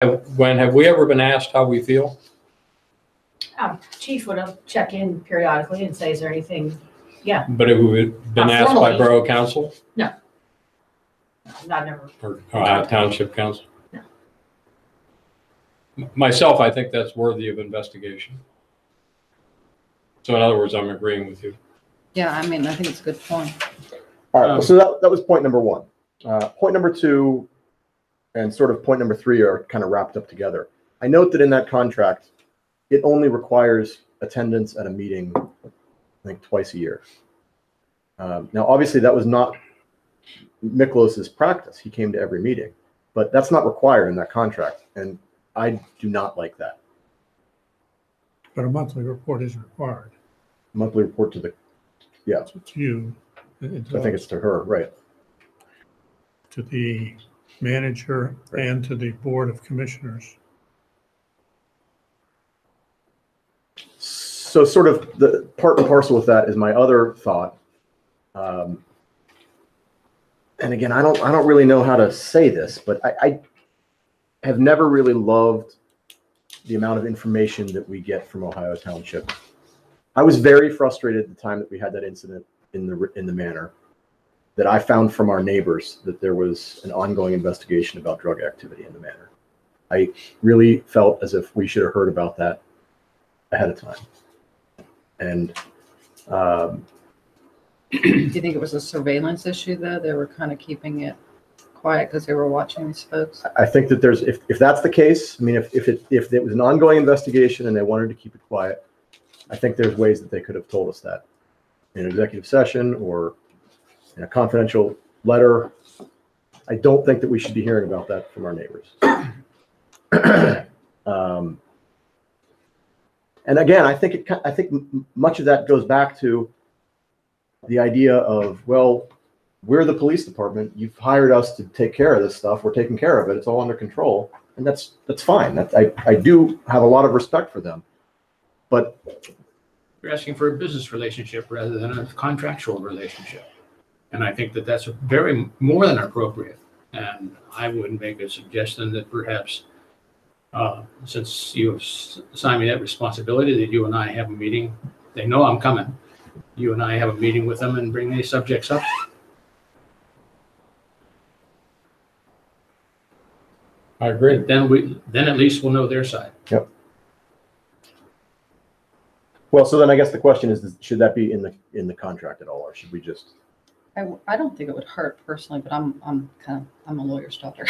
Have we ever been asked how we feel? Chief would have checked in periodically and say, is there anything? Yeah. But have we been asked by Borough Council? No. Not never. Or Township Council? No. Myself, I think that's worthy of investigation. So in other words, I'm agreeing with you. Yeah, I mean, I think it's a good point. All right, so that was point number one. Point number two and sort of point number three are kind of wrapped up together. I note that in that contract, it only requires attendance at a meeting, I think, twice a year. Now, obviously, that was not Miklos's practice. He came to every meeting, but that's not required in that contract, and I do not like that. But a monthly report is required. Monthly report to the, yeah. To you. I think it's to her, right. To the manager and to the Board of Commissioners. So sort of the part and parcel with that is my other thought. And again, I don't really know how to say this, but I have never really loved the amount of information that we get from Ohio Township. I was very frustrated at the time that we had that incident in the manor, that I found from our neighbors that there was an ongoing investigation about drug activity in the manor. I really felt as if we should have heard about that ahead of time. And Do you think it was a surveillance issue, though? They were kind of keeping it quiet because they were watching these folks? I think that there's, if that's the case, I mean, if it was an ongoing investigation and they wanted to keep it quiet, I think there's ways that they could have told us that in an executive session or in a confidential letter. I don't think that we should be hearing about that from our neighbors. And again, I think much of that goes back to the idea of, well, we're the police department. You've hired us to take care of this stuff. We're taking care of it. It's all under control, and that's fine. I do have a lot of respect for them, but you're asking for a business relationship rather than a contractual relationship, and I think that that's very more than appropriate. And I would make a suggestion that perhaps, since you have assigned me that responsibility, that you and I have a meeting. They know I'm coming. You and I have a meeting with them and bring these subjects up. I agree. Then at least we'll know their side. Yep. Well, so then I guess the question is, should that be in the contract at all, or should we just? I don't think it would hurt personally, but I'm a lawyer's daughter.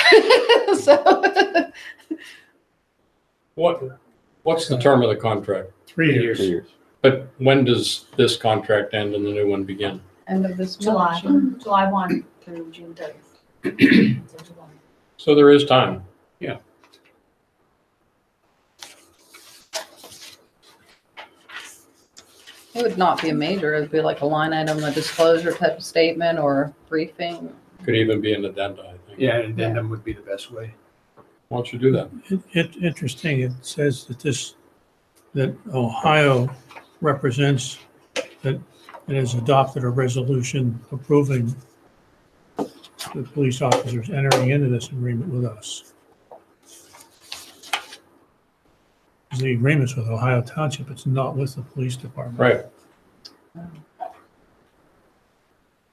So what's the term of the contract? 3 years. 3 years. But when does this contract end and the new one begin? end of this July month. July 1 through June 30th. So July. So there is time. Yeah. It would not be a major. It'd be like a line item, a disclosure type of statement or briefing. Could even be an addenda, I think. Yeah, an addendum would be the best way. Why don't you do that? Interesting. It says that Ohio represents that it has adopted a resolution approving the police officers entering into this agreement with us. The agreement's with Ohio Township. It's not with the police department. Right.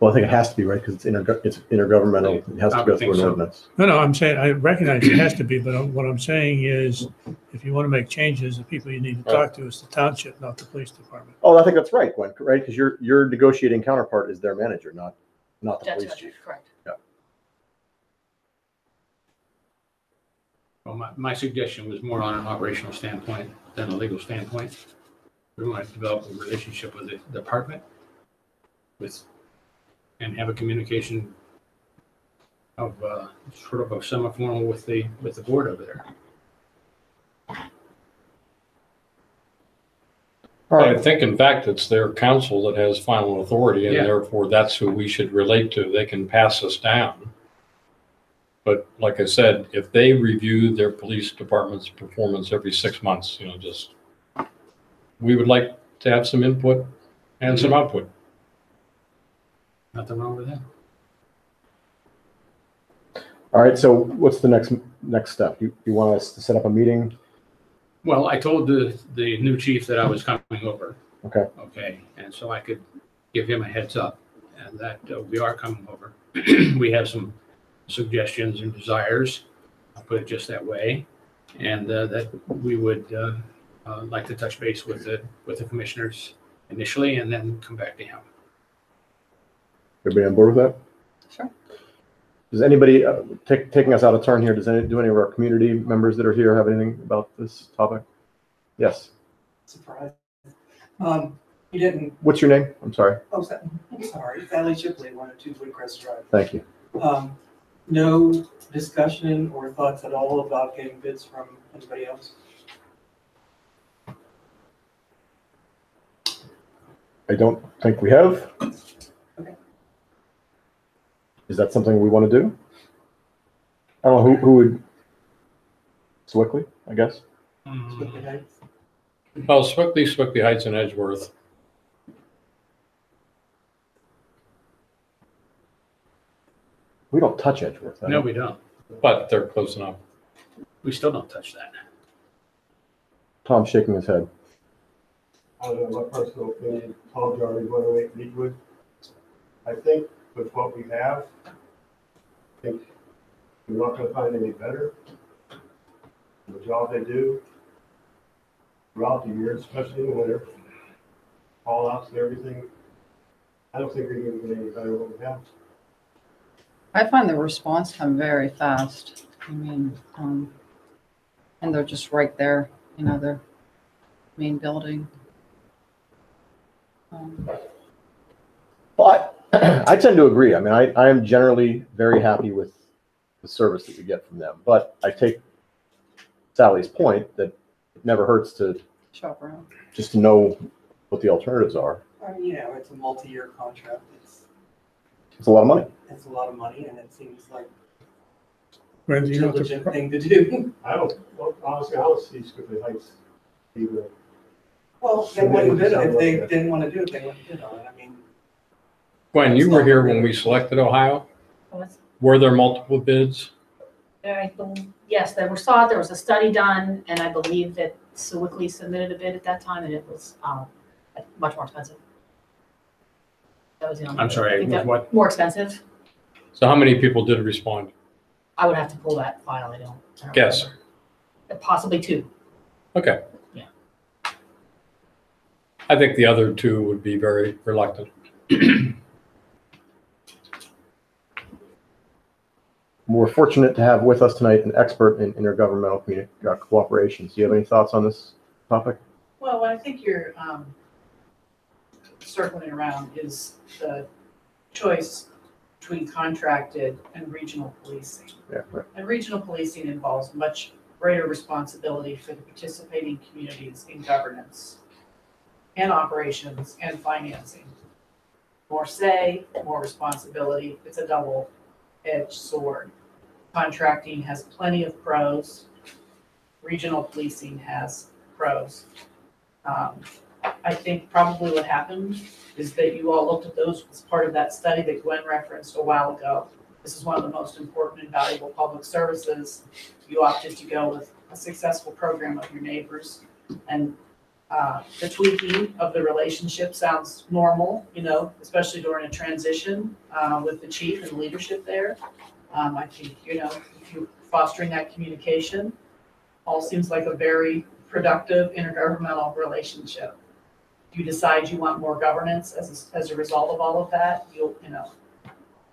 Well, I think it has to be, right, because it's intergovernmental. It has to go through an ordinance. No, I'm saying, I recognize it has to be, but what I'm saying is, if you want to make changes, the people you need to talk to is the township, not the police department. Oh, I think that's right, Gwen, right? Because your negotiating counterpart is their manager, not the That's police chief. correct. Yeah. Well, my suggestion was more on an operational standpoint than a legal standpoint. We want to develop a relationship with the department and have a communication of sort of a semi-formal with the board over there. All right. I think, in fact, it's their council that has final authority, and therefore that's who we should relate to. They can pass us down. But like I said, if they review their police department's performance every 6 months, we would like to have some input and some output. Nothing wrong with that. All right, so what's the next step? You want us to set up a meeting? Well, I told the new chief that I was coming over. Okay. Okay, and so I could give him a heads up and that we are coming over. We have some suggestions and desires, I'll put it just that way, and that we would like to touch base with the commissioners initially and then come back to him. Everybody on board with that? Sure. Does anybody, taking us out of turn here, do any of our community members that are here have anything about this topic? Yes. Surprise. You didn't, What's your name? I'm sorry. I'm sorry, Sally Shipley, 102 Woodcrest Drive. Thank you. No discussion or thoughts at all about getting bids from anybody else? I don't think we have. Okay. Is that something we want to do? I don't know who would. Swickley, I guess. Swickley Heights? Well, Swickley Heights and Edgeworth. We don't touch Edgeworth. No, we don't. But they're close enough. We still don't touch that. Tom's shaking his head. I don't know, my personal opinion, Tom Jarvis, 108 Leadwood. I think with what we have, I think we're not gonna find any better. The job they do throughout the year, especially in the winter, call outs and everything. I don't think we're gonna get any better than what we have. I find the response time very fast. I mean, and they're just right there, you know, their main building. But I tend to agree. I mean, I am generally very happy with the service that we get from them. But I take Sally's point that it never hurts to Shop around. just to know what the alternatives are. You know, it's a multi-year contract. It's a lot of money. It's a lot of money, and it seems like a Randy, you know, diligent thing to do. Well, honestly, I don't see Swickley Heights either. Well, they wouldn't bid it. If they didn't want to do it, they wouldn't bid on it. I mean, Gwen, you were here when we selected Ohio. Were there multiple bids? Yes, there was a study done, and I believe that Sewickley submitted a bid at that time, and it was much more expensive. That was the only. I'm sorry, what? More expensive. So how many people did respond? I would have to pull that file. I don't Guess. remember. Possibly 2. Okay. Yeah. I think the other 2 would be very reluctant. We're fortunate to have with us tonight an expert in intergovernmental cooperation. Do you have any thoughts on this topic? Well, what I think you're circling around is the choice between contracted and regional policing. Yeah, right. And regional policing involves much greater responsibility for the participating communities in governance and operations and financing. More say, more responsibility. It's a double-edged sword. Contracting has plenty of pros. Regional policing has pros. I think probably what happened is that you all looked at those as part of that study that Gwen referenced a while ago. This is one of the most important and valuable public services. You opted to go with a successful program of your neighbors, and the tweaking of the relationship sounds normal, you know, especially during a transition with the chief and leadership there. I think, you know, if you're fostering that communication, all seems like a very productive intergovernmental relationship. If you decide you want more governance as a result of all of that, you'll, you know,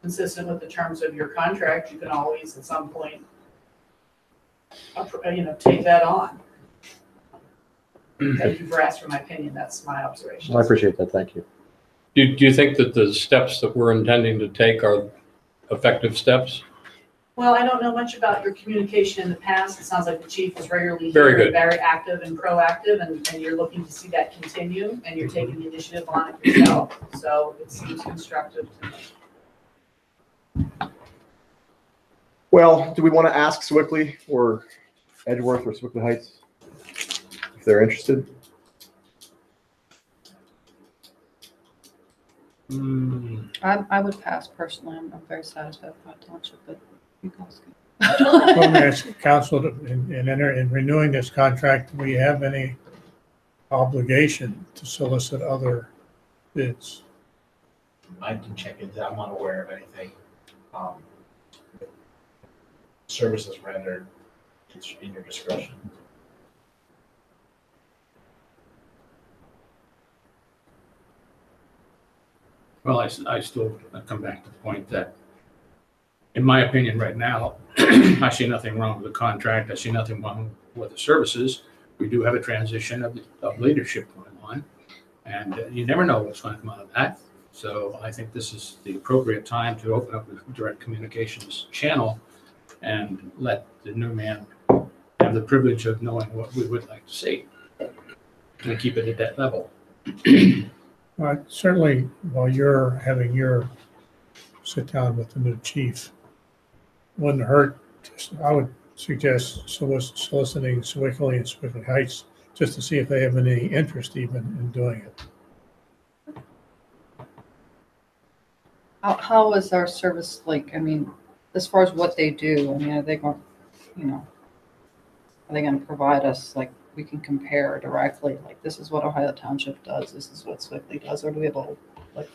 consistent with the terms of your contract, you can always at some point, you know, take that on. Thank you for asking my opinion. That's my observation. I appreciate that. Thank you. Do you think that the steps that we're intending to take are effective steps? Well, I don't know much about your communication in the past. It sounds like the chief was regularly Very here, good. very active and proactive, and you're looking to see that continue, and you're taking the initiative on it yourself. So it seems constructive to me. Well, do we want to ask Swickley or Edgeworth or Swickley Heights if they're interested? I would pass personally. I'm very satisfied with that township, but Let me ask council, in renewing this contract, do we have any obligation to solicit other bids? I can check into that. I'm not aware of anything. Um, Services rendered, it's in your discretion. Well, I still come back to the point that, in my opinion, right now, I see nothing wrong with the contract. I see nothing wrong with the services. We do have a transition of leadership going on, and you never know what's going to come out of that. So I think this is the appropriate time to open up a direct communications channel and let the new man have the privilege of knowing what we would like to see and keep it at that level. Well, certainly, while you're having your sit down with the new chief, wouldn't hurt, I would suggest soliciting Sewickley and Sewickley Heights just to see if they have any interest even in doing it. How is our service like? I mean, as far as what they do, I mean, are they going, are they going to provide us, like, we can compare directly, like, this is what Ohio Township does, this is what Sewickley does, or do we have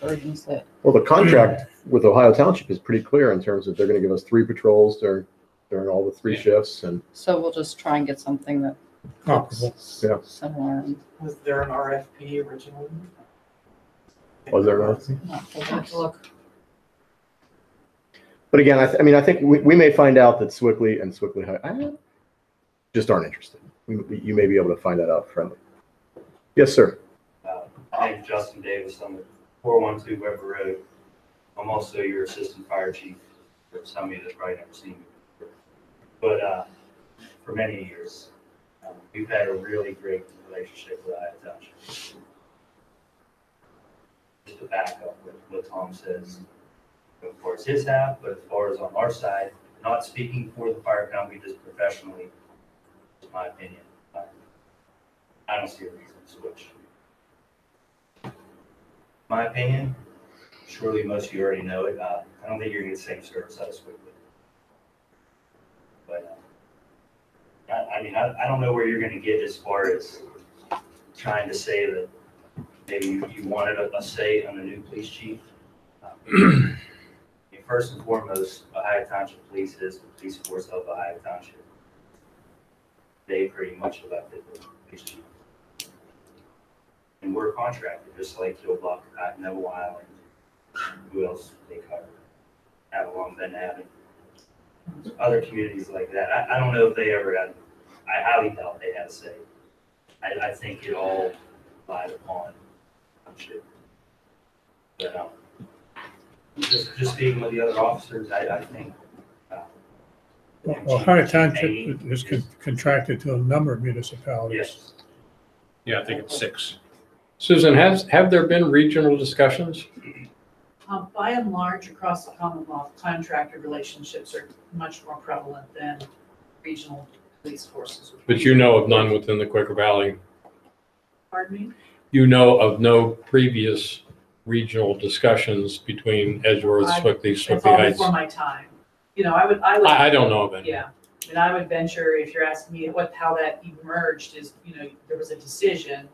versions that? Well, the contract with Ohio Township is pretty clear in terms of they're going to give us 3 patrols during all the 3 shifts, and So we'll just try and get something that Comparable. Yeah. similar. Was there an RFP originally? Was there not? Not for Have this. to look. But again, I think we may find out that Sewickley and Sewickley Heights just aren't interested. You may be able to find that out friendly. Yes, sir. My name's Justin Davis. I'm at 412 Weber Road. I'm also your assistant fire chief. For some of you that's probably never seen me. But for many years, we've had a really great relationship with Aleppo Township. Just to back up what Tom says, of course, his half, but as far as on our side, not speaking for the fire company, just professionally, in my opinion, I don't see a reason to switch. My opinion, surely most of you already know it. I don't think you're going to get the same service out of Sewickley. But I don't know where you're going to get as far as trying to say that maybe you wanted a say on the new police chief. First and foremost, Ohio Township Police is the police force of Ohio Township. They pretty much elected the police chief. And we're contracted, just like Hillblock, Neville Island, who else they cover, Avalon, Ben Abbott, other communities like that. I don't know if they ever had, I highly doubt they had a say. I think it all relied upon township. But just speaking with the other officers, I think. Ohio Township is contracted to a number of municipalities. Yes. Yeah, I think it's 6. Susan, have there been regional discussions? By and large, across the Commonwealth, contractor relationships are much more prevalent than regional police forces. But you know of none within the Quaker Valley. Pardon me? You know of no previous regional discussions between Edgeworth, Sewickley, It's Sewickley all Heights? before my time. I would. I don't know of any. Yeah, and I would venture, if you're asking me how that emerged, is, there was a decision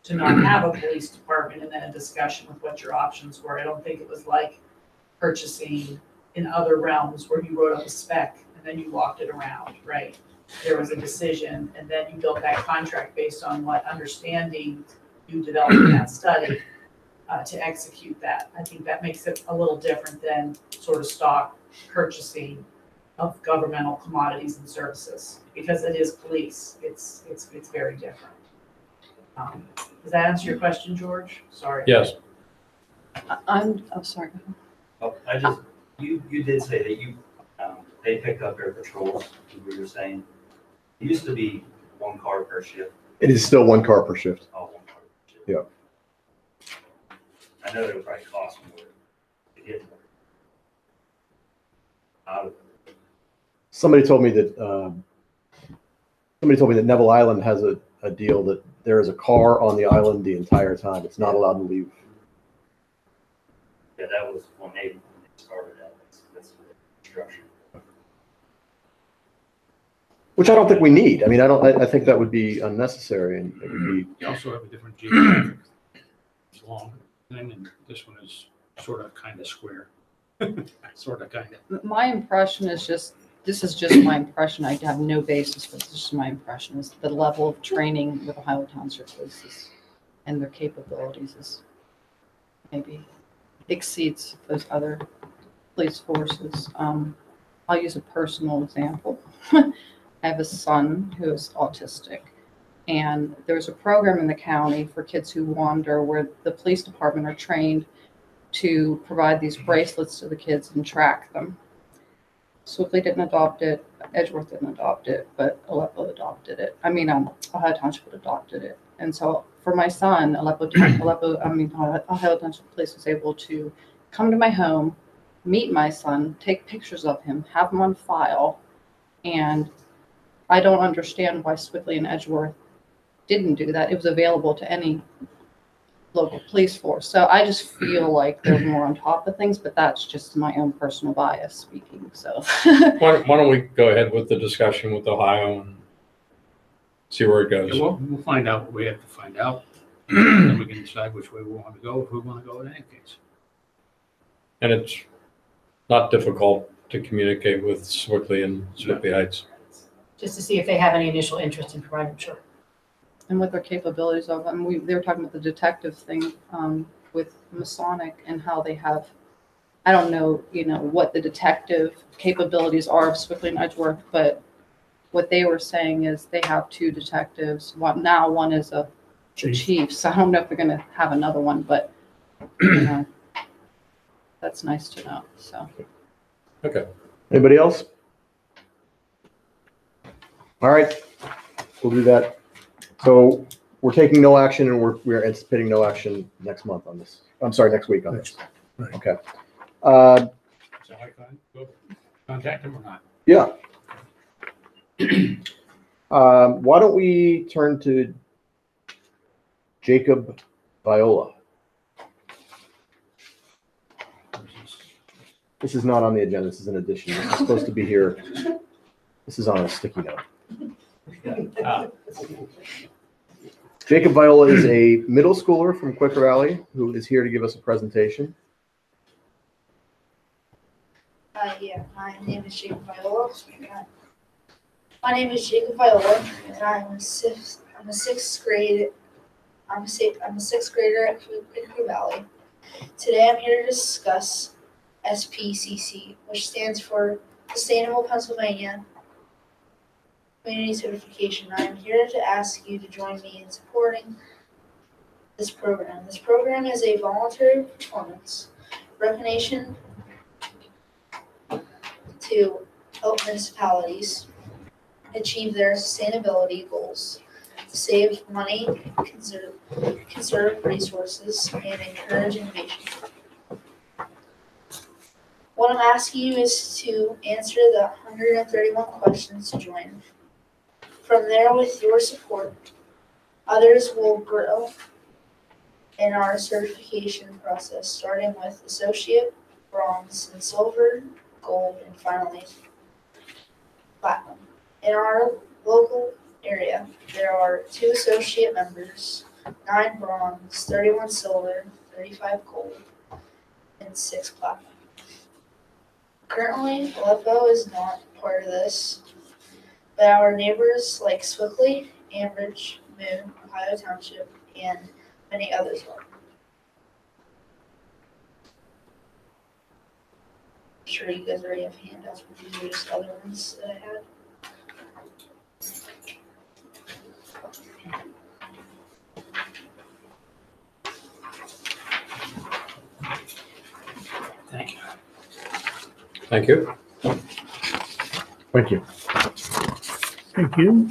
to not have a police department and then a discussion with what your options were. I don't think it was like purchasing in other realms where you wrote up a spec and then you walked it around, right? There was a decision, and then you built that contract based on what understanding you developed in that study to execute that. I think that makes it a little different than sort of stock purchasing of governmental commodities and services, because it is police. It's very different. Does that answer your question, George? Sorry. Yes. I'm sorry. Oh, you did say that they picked up their patrols, as we were saying. It used to be 1 car per shift. It is still 1 car per shift. Oh, 1 car per shift. Yeah. I know it would probably cost more to get out of it. Somebody told me that Neville Island has a deal that there is a car on the island the entire time. It's not allowed to leave. Yeah, that was when they started that. That's the construction. Which I don't think we need. I mean, I think that would be unnecessary and it would be. You also have a different geographic. It's long, and this one is sort of kind of square. Sort of kind of. My impression is this is just my impression. I have no basis for this. This is my impression is the level of training with Ohio Township police and their capabilities is maybe exceeds those other police forces. I'll use a personal example. I have a son who is autistic, and there's a program in the county for kids who wander where the police department are trained to provide these bracelets to the kids and track them. Swickley didn't adopt it, Edgeworth didn't adopt it, but Aleppo adopted it. I mean, Ohio Township adopted it. And so for my son, Ohio Township Police was able to come to my home, meet my son, take pictures of him, have them on file, and I don't understand why Swickley and Edgeworth didn't do that. It was available to any local police force. So I just feel like they're more on top of things, but that's just my own personal bias speaking. So Why don't we go ahead with the discussion with Ohio and see where it goes? Yeah, we'll find out what we have to find out. Then we can decide which way we want to go, if we want to go in any case. And it's not difficult to communicate with Swickley and Swickley Heights. Just to see if they have any initial interest in providing, sure. and what their capabilities are. And they were talking about the detective thing with Masonic and how they have, I don't know, what the detective capabilities are of Swickley and Edgeworth, but what they were saying is they have 2 detectives. One is a chief, so I don't know if they're going to have another one, but that's nice to know. So. Okay. Anybody else? All right, we'll do that. So we're taking no action, and we're anticipating no action next month on this. I'm sorry, next week on this. Right. Okay. So I can contact them or not? Yeah. Why don't we turn to Jacob Viola? This is not on the agenda. This is an addition. This is supposed to be here. This is on a sticky note. Jacob Viola is a middle schooler from Quaker Valley who is here to give us a presentation. Yeah, my name is Jacob Viola. My name is Jacob Viola, and I'm a sixth grader at Quaker Valley. Today, I'm here to discuss SPCC, which stands for Sustainable Pennsylvania Community Certification. I am here to ask you to join me in supporting this program. This program is a voluntary performance recognition to help municipalities achieve their sustainability goals, to save money, conserve resources, and encourage innovation. What I'm asking you is to answer the 131 questions to join. From there, with your support, others will grow in our certification process, starting with associate, bronze, and silver, gold, and finally platinum. In our local area, there are 2 associate members, 9 bronze, 31 silver, 35 gold, and 6 platinum. Currently, Aleppo is not part of this, but our neighbors like Swickley, Ambridge, Moon, Ohio Township, and many others are. I'm sure you guys already have handouts, but these are just other ones that I had. Thank you. Thank you. Thank you. Thank you.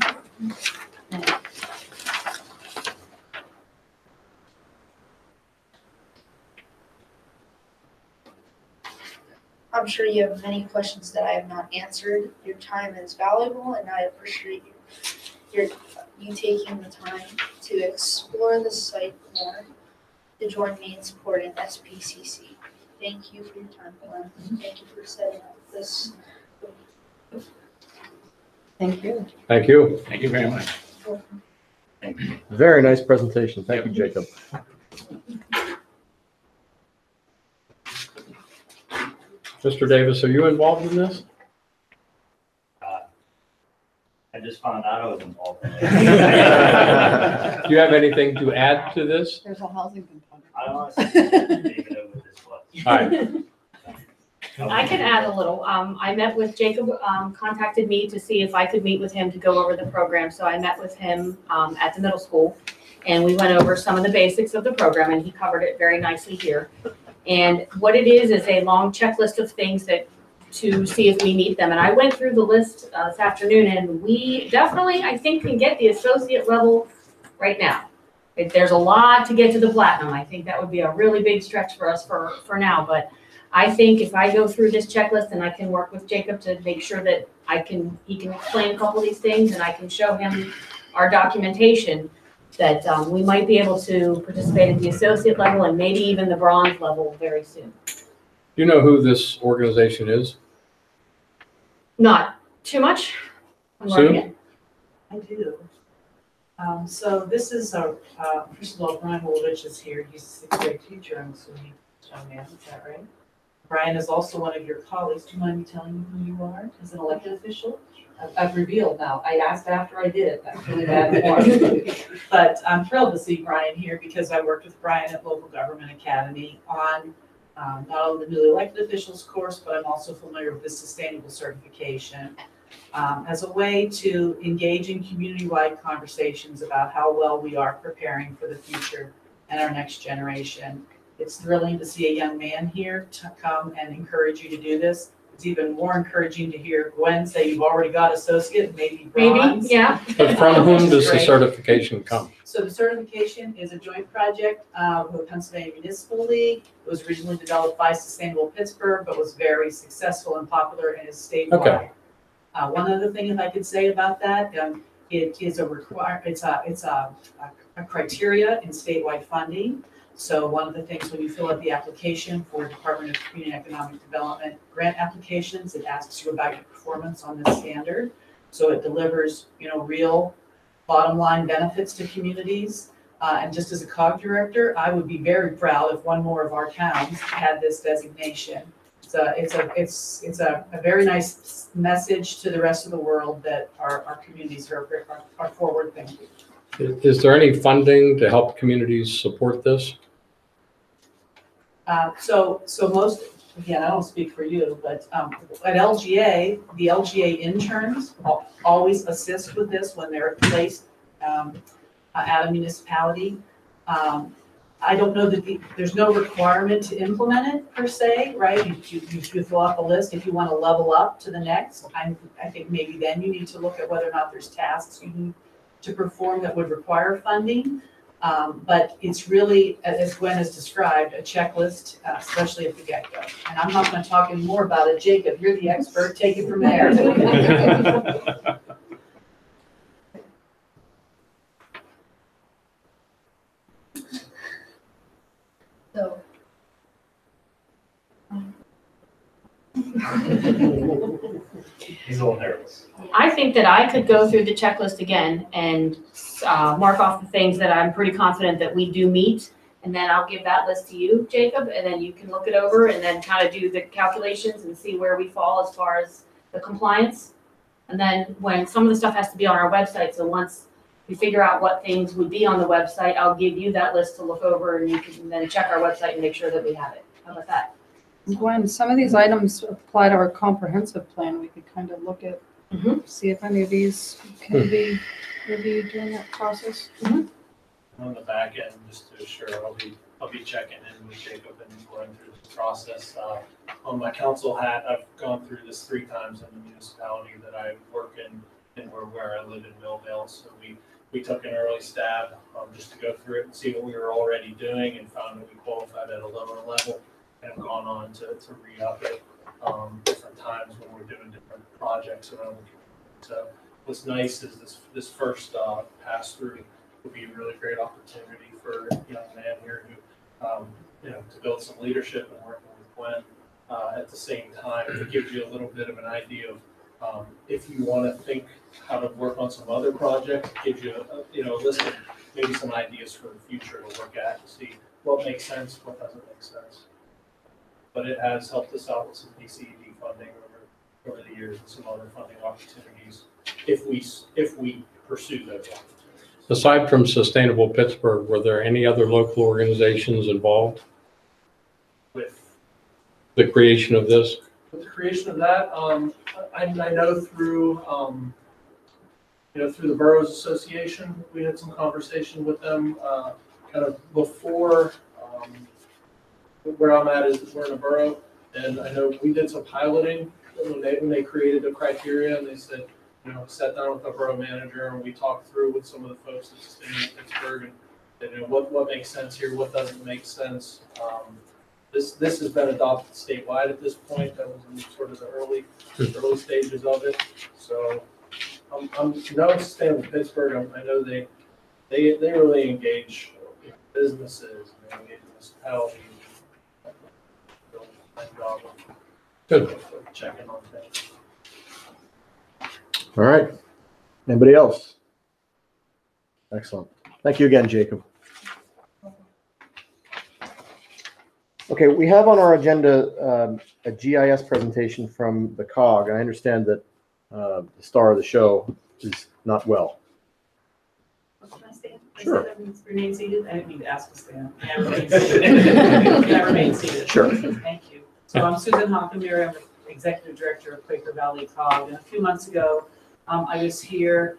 I'm sure you have many questions that I have not answered. Your time is valuable, and I appreciate you taking the time to explore the site more, to join me in supporting SPCC. Thank you for your time, Glenn. Thank you for setting up this. Thank you. Thank you. Thank you very much. Very nice presentation. Thank you, Jacob. Mr. Davis, are you involved in this? I just found out I was involved in Do it. you have anything to add to this? There's a housing component. I honestly didn't even know what this was. All right. I can add a little. I met with Jacob, contacted me to see if I could meet with him to go over the program. So I met with him at the middle school, and we went over some of the basics of the program, and he covered it very nicely here. And what it is a long checklist of things that to see if we meet them. And I went through the list this afternoon, and we definitely, I think, can get the associate level right now. There's a lot to get to the platinum. I think that would be a really big stretch for us for now, but I think if I go through this checklist and I can work with Jacob to make sure that he can explain a couple of these things and I can show him our documentation, that we might be able to participate at the associate level and maybe even the bronze level very soon. You know who this organization is? Not too much. I'm learning it. I do. So this is first of all, Brian Woolrich is here. He's a sixth grade teacher, I'm assuming, young man, is that right? Brian is also one of your colleagues. Do you mind me telling you who you are as an elected official? I've revealed now. I asked after I did it. That's really bad form. But I'm thrilled to see Brian here because I worked with Brian at Local Government Academy on not only the newly elected officials course, but I'm also familiar with the sustainable certification as a way to engage in community-wide conversations about how well we are preparing for the future and our next generation. It's thrilling to see a young man here to come and encourage you to do this. It's even more encouraging to hear Gwen say you've already got associate, maybe bronze. Maybe, yeah. But from whom does the certification come? So the certification is a joint project with the Pennsylvania Municipal League. It was originally developed by Sustainable Pittsburgh, but was very successful and popular and is statewide. Okay. One other thing, if I could say about that, it is a criteria in statewide funding. So one of the things when you fill out the application for Department of Community and Economic Development grant applications, it asks you about your performance on this standard. So it delivers, real bottom line benefits to communities. And just as a COG director, I would be very proud if one more of our towns had this designation. So it's a very nice message to the rest of the world that our communities are forward thinking. Is there any funding to help communities support this? So most, again, I don't speak for you, but at LGA, the LGA interns always assist with this when they're placed at a municipality. I don't know that there's no requirement to implement it per se, right? You fill out the list. If you want to level up to the next, I think maybe then you need to look at whether or not there's tasks you need to perform that would require funding. But it's really, as Gwen has described, a checklist, especially at the get-go. And I'm not going to talk any more about it. Jacob, you're the expert. Take it from there. So. He's a little nervous. I think that I could go through the checklist again and mark off the things that I'm pretty confident that we do meet. And then I'll give that list to you, Jacob, and then you can look it over and then kind of do the calculations and see where we fall as far as the compliance. And then when some of the stuff has to be on our website, so once we figure out what things would be on the website, I'll give you that list to look over and you can then check our website and make sure that we have it. How about that? Gwen, some of these items apply to our comprehensive plan. We could kind of look at, see if any of these can be reviewed during that process. On the back end, just to assure, I'll be checking in with Jacob and going through this process. On my council hat, I've gone through this 3 times in the municipality that I work in and where I live in Millvale. So we took an early stab just to go through it and see what we were already doing and found that we qualified at a lower level and have gone on to re-up it different times when we're doing different projects around the community. So what's nice is this first pass through will be a really great opportunity for a young man here who, to build some leadership and working with Gwen at the same time. It gives you a little bit of an idea of If you want to think how to work on some other projects, it gives you a list of maybe some ideas for the future to look at and see what makes sense, what doesn't make sense. But it has helped us out with some DCED funding over the years and some other funding opportunities if we pursue those opportunities. Aside from Sustainable Pittsburgh, were there any other local organizations involved With the creation of this? the creation of that, I know through through the Boroughs Association, we had some conversation with them kind of before. Where I'm at is we're in a borough, and I know we did some piloting when they created the criteria, and they said, sat down with the borough manager and we talked through with some of the folks at Sustainable Pittsburgh and what makes sense here, what doesn't make sense. This has been adopted statewide at this point. That was in sort of the early stages of it. So I'm Sustainable Pittsburgh. I know they really engage businesses and they engage municipalities. Good. Checking on things. All right. Anybody else? Excellent. Thank you again, Jacob. Okay, we have on our agenda a GIS presentation from the COG. I understand that the star of the show is not well. Can I stand? Sure. Remain seated? I didn't mean to ask to stand. Yeah, remain seated. Yeah, remain seated. Sure. Thank you. So I'm Susan Hockenberry. I'm the Executive Director of Quaker Valley COG. And a few months ago, I was here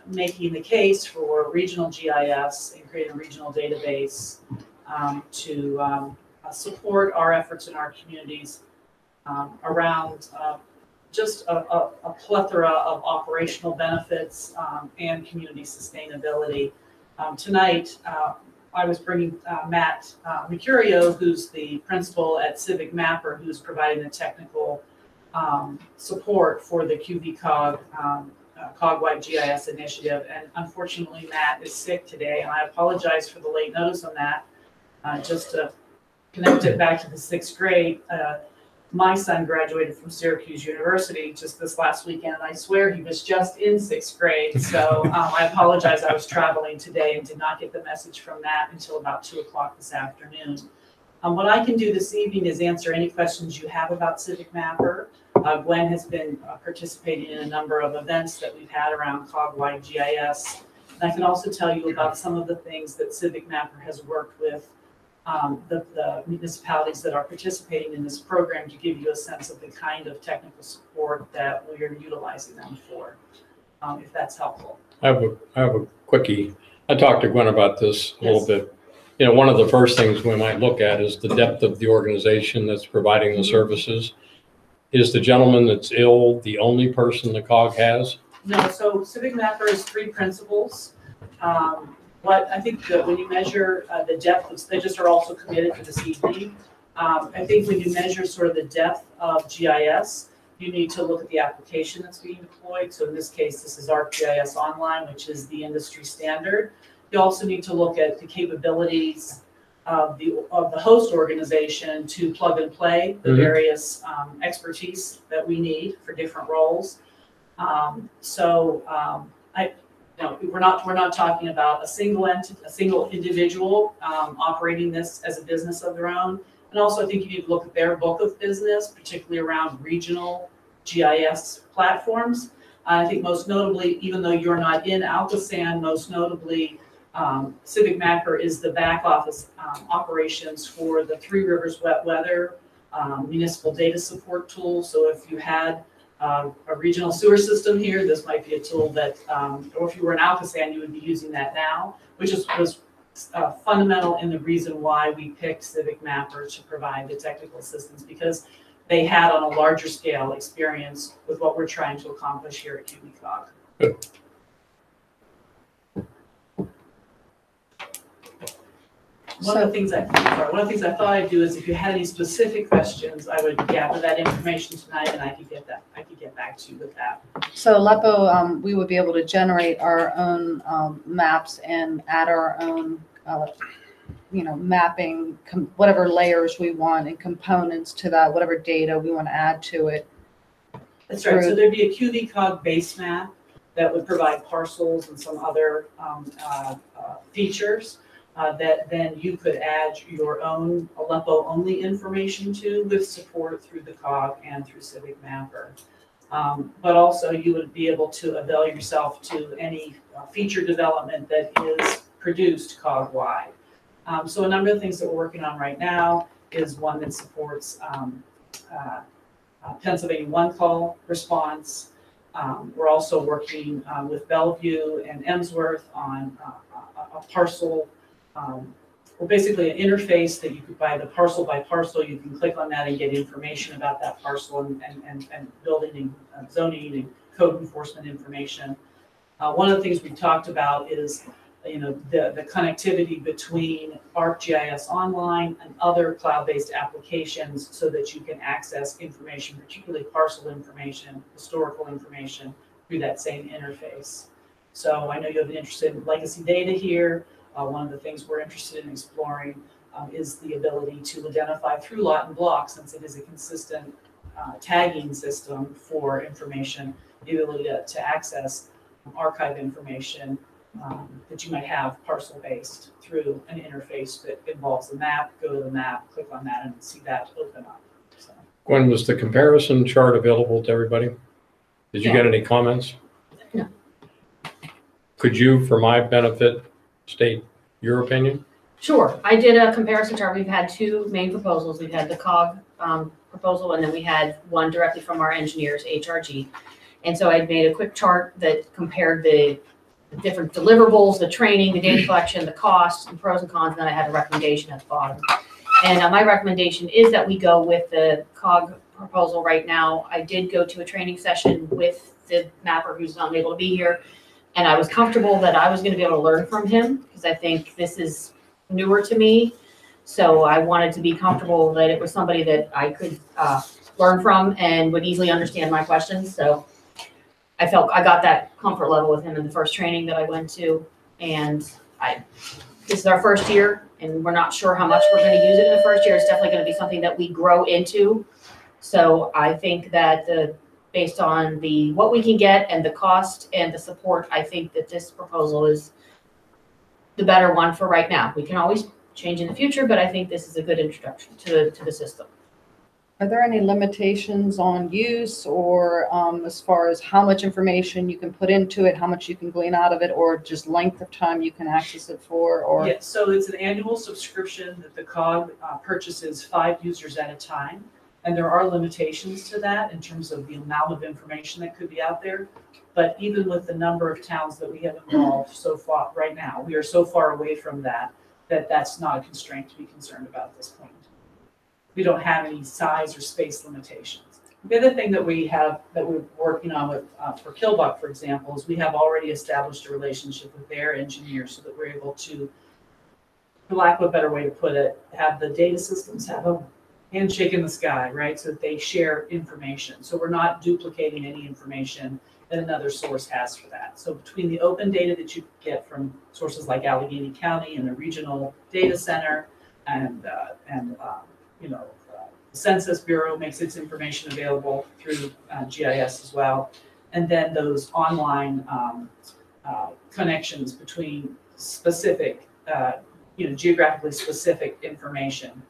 making the case for regional GIS and creating a regional database to support our efforts in our communities around just a plethora of operational benefits and community sustainability. Tonight, I was bringing Matt Mercurio, who's the principal at Civic Mapper, who's providing the technical support for the QVCOG COG-wide GIS initiative. And unfortunately, Matt is sick today, and I apologize for the late notice on that. Just to connect it back to the 6th grade, my son graduated from Syracuse University just this last weekend, and I swear he was just in 6th grade. So I apologize, I was traveling today and did not get the message from Matt until about 2 o'clock this afternoon. What I can do this evening is answer any questions you have about Civic Mapper. Gwen has been participating in a number of events that we've had around COG-wide GIS. And I can also tell you about some of the things that Civic Mapper has worked with the municipalities that are participating in this program to give you a sense of the kind of technical support that we are utilizing them for, if that's helpful. I have a quickie. I talked to Gwen about this a little bit. One of the first things we might look at is the depth of the organization that's providing the services. Is the gentleman that's ill the only person the COG has? No, so Civic Mapper is 3 principals. What I think that when you measure the depth, they just are also committed to this evening. I think when you measure sort of the depth of GIS, you need to look at the application that's being deployed. So in this case, this is ArcGIS Online, which is the industry standard. You also need to look at the capabilities of the host organization to plug and play the various expertise that we need for different roles. We're not talking about a single individual operating this as a business of their own. And also, I think you need to look at their book of business, particularly around regional GIS platforms. I think most notably, even though you're not in Alcosan, most notably, Civic Mapper is the back office operations for the Three Rivers Wet Weather municipal data support tool. So if you had a regional sewer system here, this might be a tool that, or if you were in Alcosan, you would be using that now, which was fundamental in the reason why we picked Civic Mapper to provide the technical assistance, because they had on a larger scale experience with what we're trying to accomplish here at QVCOG. Good. One of the things I thought I'd do is if you had any specific questions, I would gather that information tonight and I could get back to you with that. So Aleppo, we would be able to generate our own maps and add our own, mapping, whatever layers we want and components to that, whatever data we want to add to it. That's right, so through- there'd be a QV-cog base map that would provide parcels and some other features that then you could add your own Aleppo-only information to with support through the COG and through Civic Mapper. But also you would be able to avail yourself to any feature development that is produced COG-wide. So a number of things that we're working on right now is one that supports Pennsylvania one call response. We're also working with Bellevue and Emsworth on a parcel, well, basically an interface that you could buy the parcel by parcel. You can click on that and get information about that parcel and building and zoning and code enforcement information. One of the things we talked about is the connectivity between ArcGIS Online and other cloud-based applications so that you can access information, particularly parcel information, historical information, through that same interface. So I know you have an interest in legacy data here. One of the things we're interested in exploring is the ability to identify through lot and block, since it is a consistent tagging system for information, the ability to access archive information that you might have parcel-based through an interface that involves the map. Go to the map, click on that, and see that open up. So. Gwen, was the comparison chart available to everybody? Did you get any comments? No. Could you, for my benefit, state your opinion? Sure, I did a comparison chart. We've had two main proposals. We've had the COG proposal, and then we had one directly from our engineers, HRG. And so I made a quick chart that compared the different deliverables, the training, the data collection, the costs, and pros and cons, and then I had a recommendation at the bottom. And my recommendation is that we go with the COG proposal right now. I did go to a training session with the mapper who's unable to be here, and I was comfortable that I was going to be able to learn from him because I think this is newer to me. So I wanted to be comfortable that it was somebody that I could learn from and would easily understand my questions. So I felt I got that comfort level with him in the first training that I went to. And this is our first year, and we're not sure how much we're going to use it in the first year. It's definitely going to be something that we grow into. So I think that based on what we can get and the cost and the support, I think that this proposal is the better one for right now. We can always change in the future, but I think this is a good introduction to the system. Are there any limitations on use or as far as how much information you can put into it, how much you can glean out of it, or just length of time you can access it for? Or Yeah, so it's an annual subscription that the COG purchases 5 users at a time. And there are limitations to that in terms of the amount of information that could be out there. But even with the number of towns that we have involved so far right now, we are so far away from that's not a constraint to be concerned about at this point. We don't have any size or space limitations. The other thing that we're working on with for Killbuck, for example, is we have already established a relationship with their engineers so that we're able to, for lack of a better way to put it, have the data systems have a handshake in the sky, right? So that they share information. So we're not duplicating any information that another source has for that. So between the open data that you get from sources like Allegheny County and the regional data center and the Census Bureau makes its information available through GIS as well. And then those online connections between specific, geographically specific information,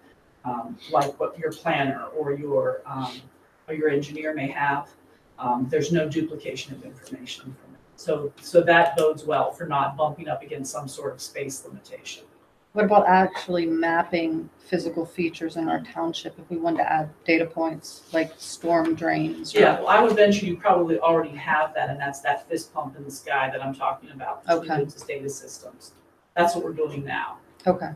like what your planner or your engineer may have. There's no duplication of information from it. So that bodes well for not bumping up against some sort of space limitation. what about actually mapping physical features in our township if we wanted to add data points like storm drains? Yeah, well, I would venture you probably already have that, and that's that fist pump in the sky that I'm talking about. Okay. Those data systems. That's what we're doing now. Okay.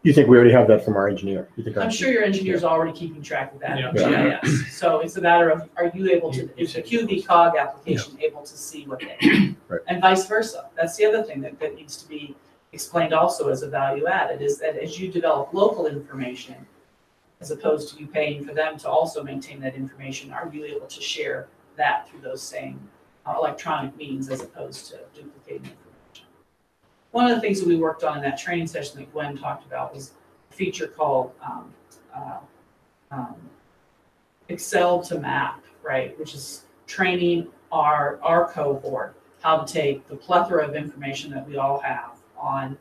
You think we already have that from our engineer? You think I'm sure your engineer's already keeping track of that in Yeah. GIS. So it's a matter of, are you able to, is the QB-COG application able to see what they do? Right. And vice versa. That's the other thing that needs to be explained also as a value added, is that as you develop local information, as opposed to you paying for them to also maintain that information, are you able to share that through those same electronic means as opposed to duplicating information? One of the things that we worked on in that training session that Gwen talked about was a feature called Excel to map, right, which is training our cohort how to take the plethora of information that we all have on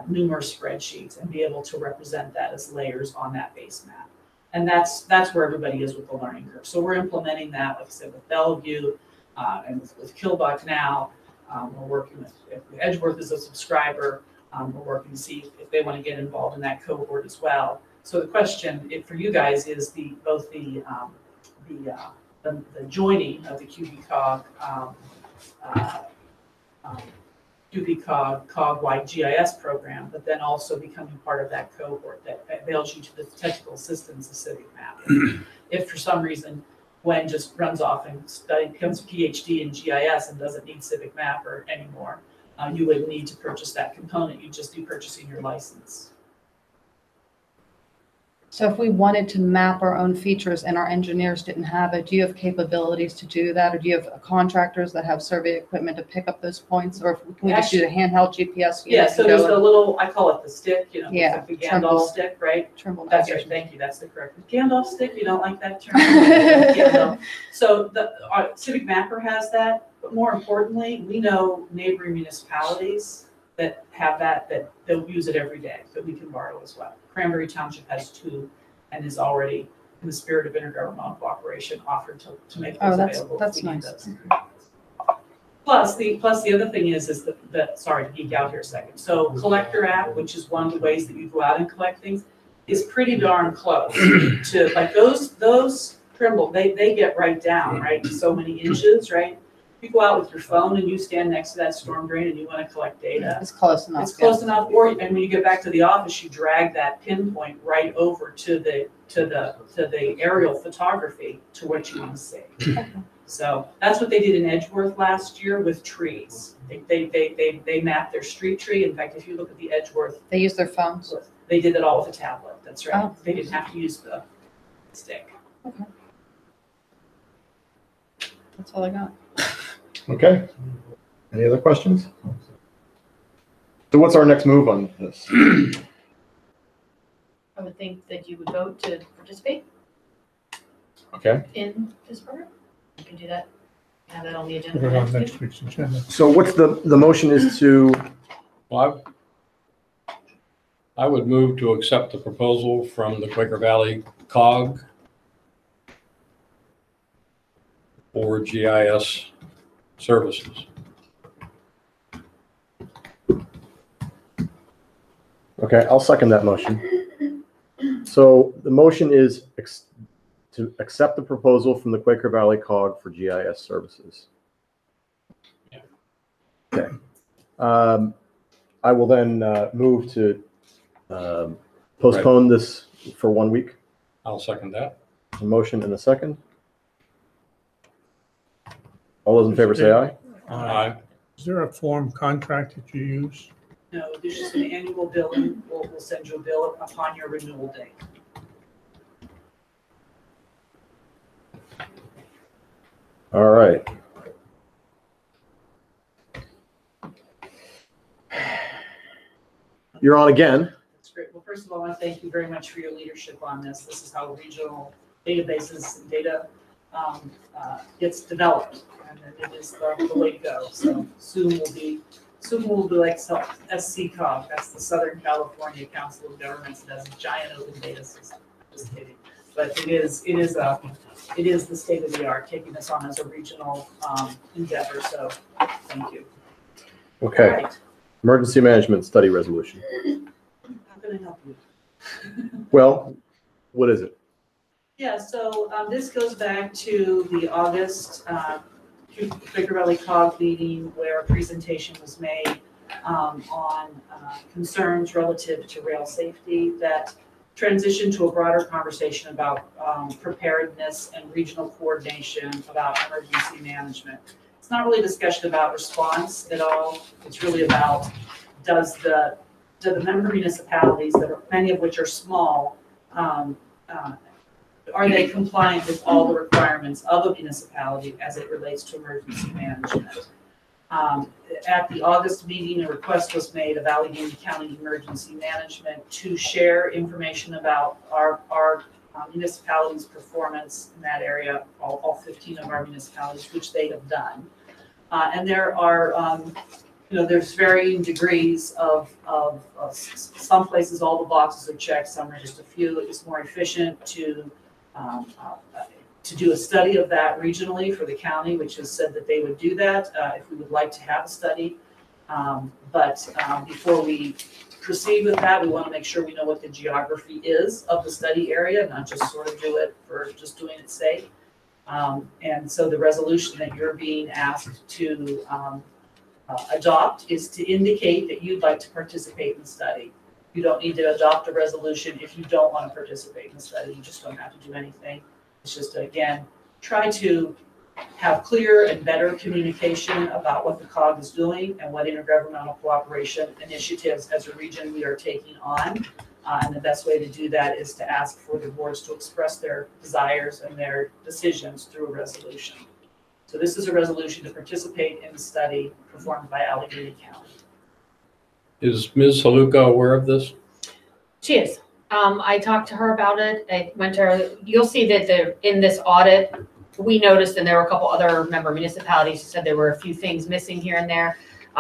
numerous spreadsheets and be able to represent that as layers on that base map. And that's where everybody is with the learning curve. So we're implementing that, like I said, with Bellevue and with Killbuck now. We're working with Edgeworth as a subscriber. We're working to see if they want to get involved in that cohort as well. So the question for you guys is both the joining of the QBCOG QBCOG COG-wide GIS program, but then also becoming part of that cohort that avails you to the technical assistance of civic mapping. If for some reason Gwen just runs off and becomes a PhD in GIS and doesn't need civic mapper anymore, you wouldn't need to purchase that component. You'd just be purchasing your license. So if we wanted to map our own features and our engineers didn't have it, do you have capabilities to do that? Or do you have contractors that have survey equipment to pick up those points? Or can we just use a handheld GPS? Yeah, so there's the little, I call it the stick, Yeah, like the Gandalf Trimble. stick, right? Trimble That's right, navigation. thank you, that's the correct. Gandalf stick, you don't like that term? Gandalf. So our Civic Mapper has that, but more importantly, we know neighboring municipalities that have that they'll use it every day, that we can borrow as well. Cranberry Township has 2 and is already, in the spirit of intergovernmental cooperation, offered to make those available. That's if we need nice. those. Plus the other thing is that sorry to geek out here a second. So Collector app, which is one of the ways that you go out and collect things, is pretty darn close to like those Trimble, they get right down, right? So many inches, right? You go out with your phone and you stand next to that storm drain and you want to collect data. It's close enough. It's close enough, and when you get back to the office, you drag that pinpoint right over to the aerial photography to what you want to see. So that's what they did in Edgeworth last year with trees. They mapped their street tree. In fact, if you look at the Edgeworth, They use their phones. they did it all with a tablet. That's right. Oh. They didn't have to use the stick. Okay. That's all I got. Okay. Any other questions? So what's our next move on this? I would think that you would vote to participate Okay. in this program. You can do that, have that on the Put agenda. it for on next next week. week's agenda. So what's the motion is to, Well, I would move to accept the proposal from the Quaker Valley COG for GIS services. okay, I'll second that motion. So the motion is to accept the proposal from the Quaker Valley COG for GIS services. Yeah. Okay. I will then move to postpone this for 1 week. I'll second that. A motion and a second. All those in favor say aye. Aye. Is there a form contract that you use? No, there's just an annual billing. We'll send you a bill upon your renewal date. All right. You're on again. That's great. Well, first of all, I want to thank you very much for your leadership on this. This is how regional databases and data gets developed, and it is the way to go. So soon we'll be like SCCOG. That's the Southern California Council of Governments. It has a giant open data system. Just kidding. But it is the state of the art, taking us on as a regional endeavor. So thank you. Okay. All right. Emergency management study resolution. How can I help you? Well, what is it? Yeah, so this goes back to the August Quaker Valley COG meeting where a presentation was made on concerns relative to rail safety that transitioned to a broader conversation about preparedness and regional coordination about emergency management. It's not really a discussion about response at all. It's really about do the member municipalities, that are many of which are small, are they compliant with all the requirements of a municipality as it relates to emergency management? At the August meeting, a request was made of Allegheny County Emergency Management to share information about our municipalities' performance in that area, all 15 of our municipalities, which they have done. And there are, there's varying degrees of some places all the boxes are checked, some are just a few. It's more efficient to do a study of that regionally for the county, which has said that they would do that if we would like to have a study. But before we proceed with that, we want to make sure we know what the geography is of the study area, not just sort of do it for just doing its sake. And so the resolution that you're being asked to adopt is to indicate that you'd like to participate in the study. You don't need to adopt a resolution if you don't want to participate in the study. You just don't have to do anything. It's just, again, try to have clear and better communication about what the COG is doing and what intergovernmental cooperation initiatives as a region we are taking on. And the best way to do that is to ask for the boards to express their desires and their decisions through a resolution. So this is a resolution to participate in the study performed by Allegheny County. Is Ms. Haluka aware of this? She is. I talked to her about it. I went to her. You'll see that in this audit, we noticed, and there were a couple other member municipalities who said there were a few things missing here and there.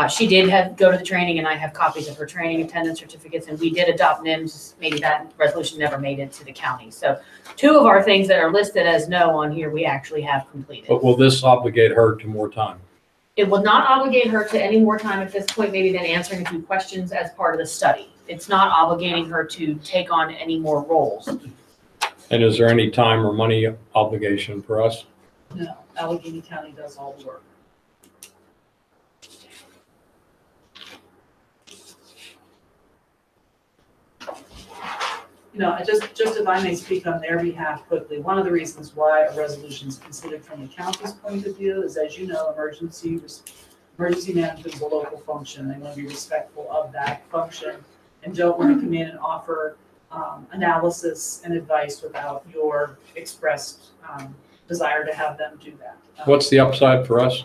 She did go to the training, and I have copies of her training attendance certificates, and we did adopt NIMS. Maybe that resolution never made it to the county. So 2 of our things that are listed as no on here, we actually have completed. But will this obligate her to more time? It will not obligate her to any more time at this point, maybe than answering a few questions as part of the study. It's not obligating her to take on any more roles. And is there any time or money obligation for us? No, Allegheny County does all the work. Just if I may speak on their behalf quickly, one of the reasons why a resolution is considered from the council's point of view is, as you know, emergency management is a local function. They want to be respectful of that function and don't want to come in and offer analysis and advice without your expressed desire to have them do that. What's the upside for us?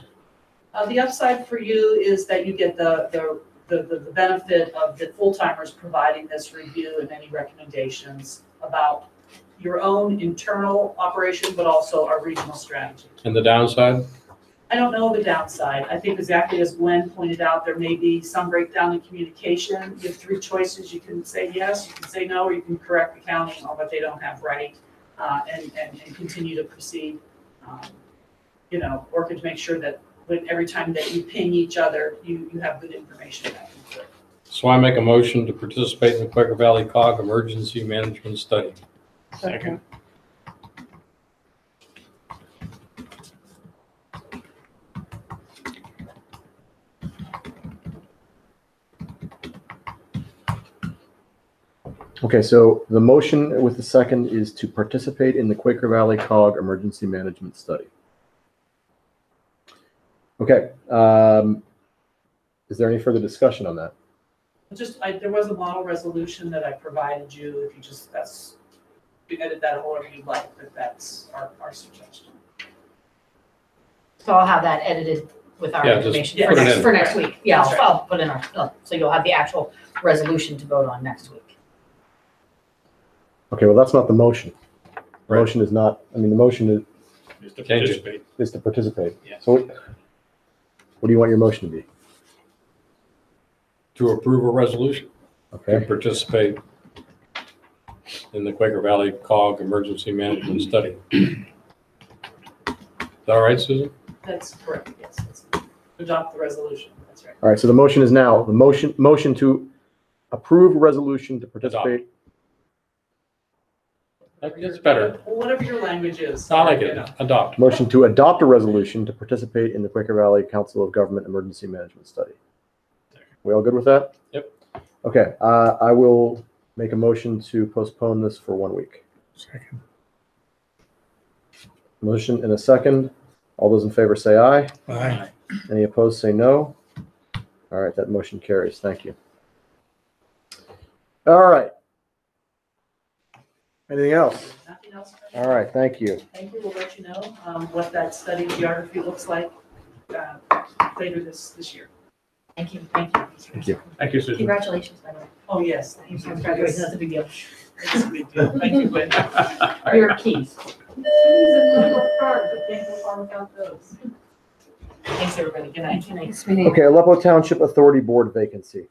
The upside for you is that you get the benefit of the full-timers providing this review and any recommendations about your own internal operation, but also our regional strategy. And the downside? I don't know the downside. I think exactly as Gwen pointed out, there may be some breakdown in communication. You have 3 choices. You can say yes, you can say no, or you can correct the county on what they don't have right and continue to proceed, working to make sure that every time that you ping each other, you have good information back and forth. So I make a motion to participate in the Quaker Valley COG Emergency Management Study. Second. Okay, so the motion with the second is to participate in the Quaker Valley COG Emergency Management Study. Okay, is there any further discussion on that? There was a model resolution that I provided you. If you edit that however you'd like, but that's our suggestion. So I'll have that edited with our information for next week. Yeah, I'll put in so you'll have the actual resolution to vote on next week. Okay, well, that's not the motion. The motion is not, the motion Is to participate. is to participate. Yes. So what do you want your motion to be? To approve a resolution to Okay, participate in the Quaker Valley COG Emergency Management Study. Is that all right, Susan? That's correct, yes. Adopt the resolution, that's right. all right, so the motion is now, the motion to approve a resolution to participate. That's better. Whatever your language is. I like it. Adopt. Motion to adopt a resolution to participate in the Quaker Valley Council of Government Emergency Management Study. We all good with that? Yep. Okay, I will make a motion to postpone this for 1 week. Second. Motion and a second. All those in favor say aye. Aye. Any opposed say no. All right, that motion carries. Thank you. All right. Anything else? Nothing else. All right, thank you. Thank you. We'll let you know what that study geography looks like later this year. Thank you, thank you. Thank you. Thank you, Susan. Congratulations, by the way. Oh, yes, thank you. Congratulations, that's a big deal. It's a big deal. Thank you, Gwen. Your keys. Thanks, everybody. Good night. Good night. Okay, Aleppo Township Authority Board vacancy.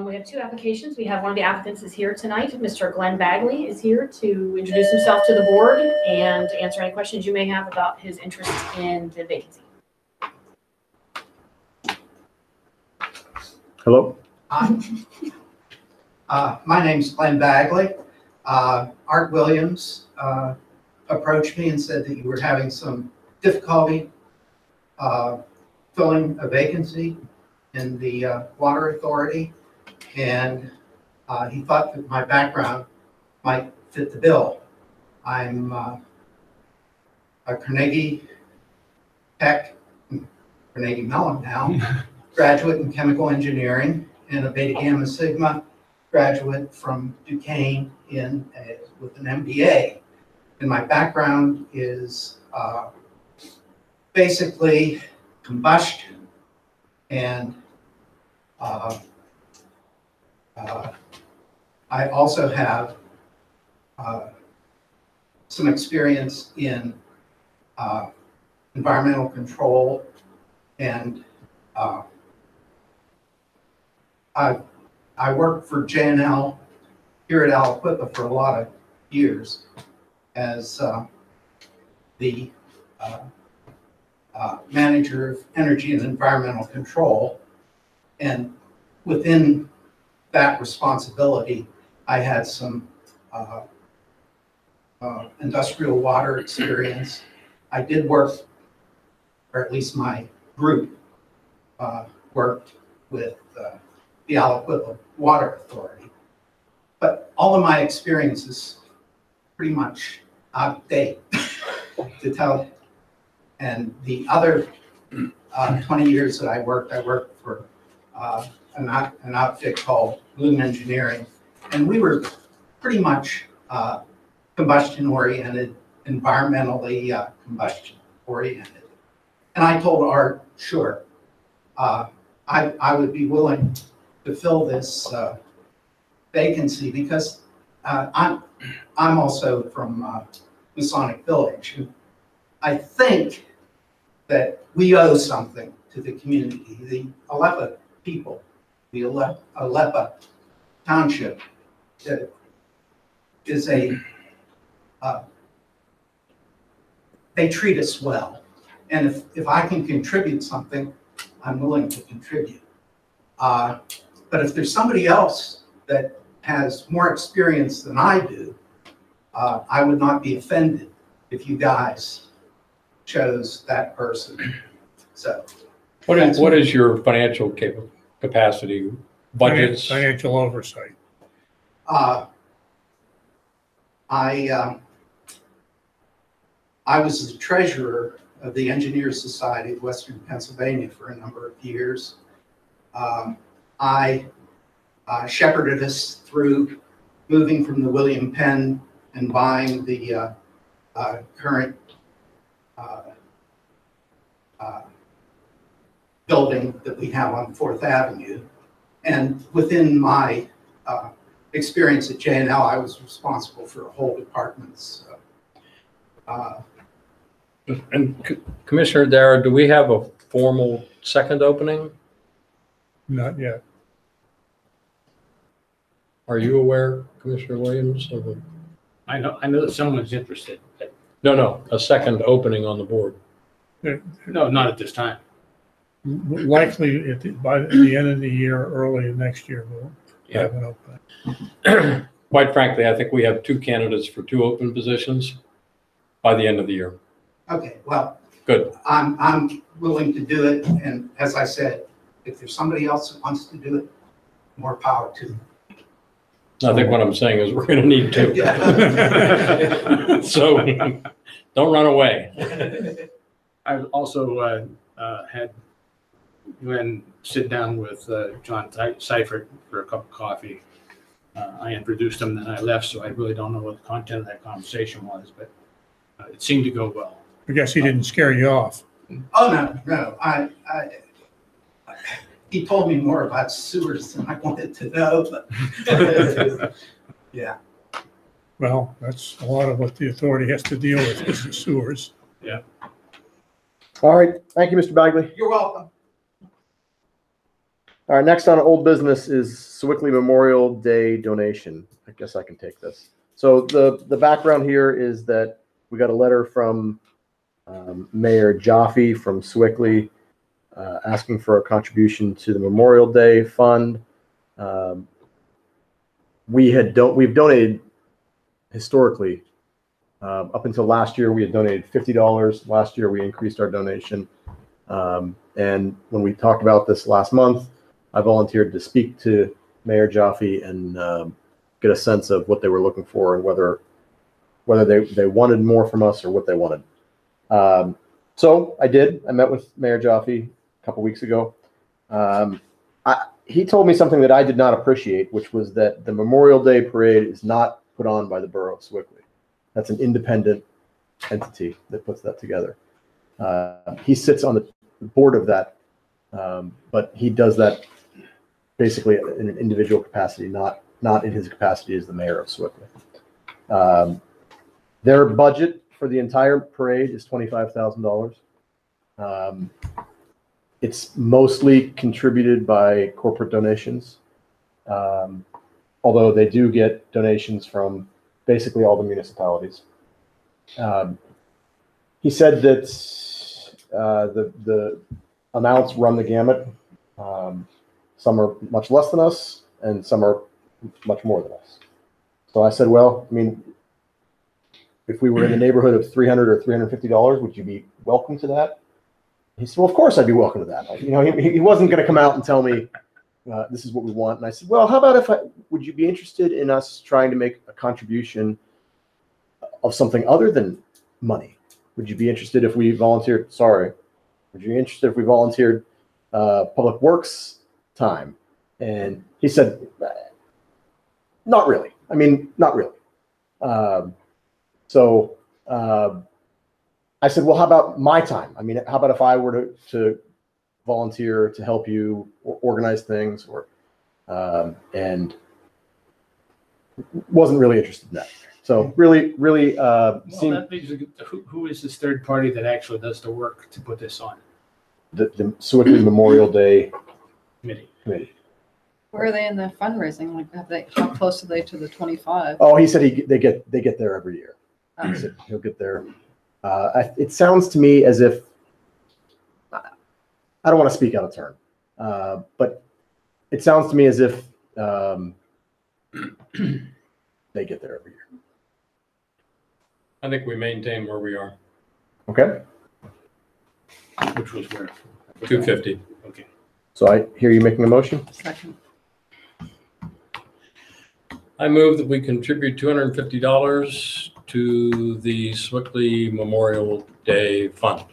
We have two applications. We have one of the applicants is here tonight. Mr. Glenn Bagley is here to introduce himself to the board and to answer any questions you may have about his interest in the vacancy. Hello? Hi. My name's Glenn Bagley. Art Williams approached me and said that you were having some difficulty filling a vacancy in the Water Authority, and he thought that my background might fit the bill. I'm a Carnegie Tech, Carnegie Mellon now, graduate in chemical engineering, and a Beta Gamma Sigma graduate from Duquesne with an MBA. And my background is basically combustion, and I also have some experience in environmental control, and I worked for J&L here at Aleppo for a lot of years as the manager of energy and environmental control. And within that responsibility, I had some industrial water experience. I did work, or at least my group worked with the Aleppo Water Authority. But all of my experience is pretty much out of date, to tell you. And the other 20 years that I worked for an outfit called Bloom Engineering, and we were pretty much combustion oriented, environmentally combustion oriented. And I told Art, sure, I would be willing to fill this vacancy because I'm also from Masonic Village. And I think that we owe something to the community. The Aleppo people, the Aleppo Township is they treat us well. And if I can contribute something, I'm willing to contribute. But if there's somebody else that has more experience than I do, I would not be offended if you guys chose that person. So, What is your financial capacity, budgets? Financial oversight. I was the treasurer of the Engineers Society of Western Pennsylvania for a number of years. I shepherded us through moving from the William Penn and buying the current building that we have on 4th Avenue. And within my experience at J&L, I was responsible for a whole department's. And Commissioner Dara, do we have a formal second opening? Not yet. Are you aware, Commissioner Williams, of a? I know that someone's interested, but No, a second opening on the board. no, not at this time. Likely by the end of the year, early next year, we'll have an opening. Quite frankly, I think we have 2 candidates for 2 open positions by the end of the year. Okay, well, Good. I'm willing to do it, and as I said, if there's somebody else that wants to do it, more power to them. I think what I'm saying is we're going to need 2. Yeah. So don't run away. I've also had Glenn sit down with John Seifert for a cup of coffee. I introduced him, then I left, so I really don't know what the content of that conversation was, but it seemed to go well. I guess he didn't scare you off. Oh, no, he told me more about sewers than I wanted to know, but yeah. Well, that's a lot of what the authority has to deal with is the sewers. All right, thank you, Mr. Bagley. You're welcome. All right, next on old business is Sewickley Memorial Day donation. I guess I can take this. So the background here is that we got a letter from Mayor Jaffe from Sewickley asking for a contribution to the Memorial Day Fund. We've donated historically. Up until last year, we had donated $50. Last year, we increased our donation. And when we talked about this last month, I volunteered to speak to Mayor Jaffe and get a sense of what they were looking for and whether they wanted more from us or what they wanted. So I did. I met with Mayor Jaffe a couple weeks ago. He told me something that I did not appreciate, which was that the Memorial Day parade is not put on by the borough of Sewickley. That's an independent entity that puts that together. He sits on the board of that, but he does that basically in an individual capacity, not in his capacity as the mayor of Sewickley. Their budget for the entire parade is $25,000. It's mostly contributed by corporate donations, although they do get donations from basically all the municipalities. He said that the amounts run the gamut. Some are much less than us, and some are much more than us. So I said, well, I mean, if we were in the neighborhood of $300 or $350, would you be welcome to that? He said, well, of course I'd be welcome to that. You know, he wasn't going to come out and tell me this is what we want. And I said, well, how about would you be interested in us trying to make a contribution of something other than money? Would you be interested if we volunteered? Would you be interested if we volunteered public works time? And he said, not really. I mean, not really. So I said, well, how about my time? I mean, how about if I were to volunteer to help you organize things, and wasn't really interested in that. So really, Well, that means who is this third party that actually does the work to put this on? The Sewickley Memorial Day Committee. Where are they in the fundraising? Like, how close are they to the 25? Oh, he said they get there every year. He said he'll get there. It sounds to me as if, I don't want to speak out of turn, but it sounds to me as if they get there every year. I think we maintain where we are. Okay. Which was where? 250. Okay. So I hear you making a motion. Second. I move that we contribute $250 to the Sewickley Memorial Day Fund.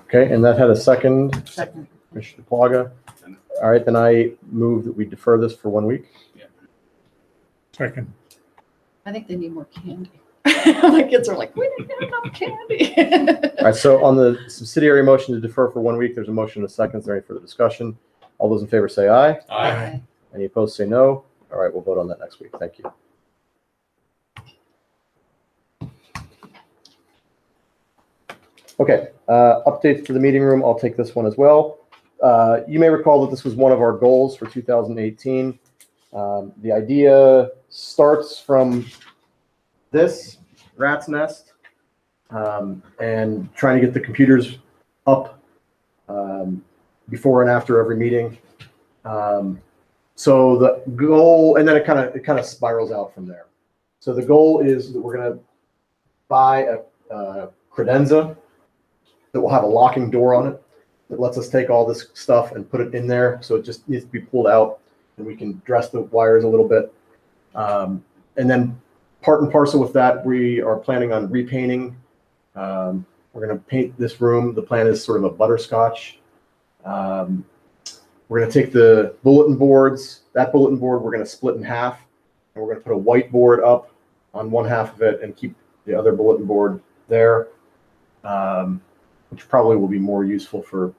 Okay, and that had a second. Second. Commissioner Plaga. All right, then I move that we defer this for 1 week. Second. I think they need more candy. My kids are like, we didn't get enough candy. All right, so on the subsidiary motion to defer for 1 week, there's a motion and a second. Is there any further discussion? All those in favor say aye. Aye. Any opposed say no. All right, we'll vote on that next week. Thank you. Okay, updates to the meeting room. I'll take this one as well. You may recall that this was one of our goals for 2018. The idea starts from this rat's nest and trying to get the computers up before and after every meeting. So the goal, and then it kind of spirals out from there. So the goal is that we're going to buy a credenza that will have a locking door on it that lets us take all this stuff and put it in there. So it just needs to be pulled out, and we can dress the wires a little bit. And then part and parcel with that, we are planning on repainting. We're going to paint this room. The plan is sort of a butterscotch. We're going to take the bulletin boards. That bulletin board we're going to split in half, and we're going to put a whiteboard up on one half of it and keep the other bulletin board there. which probably will be more useful for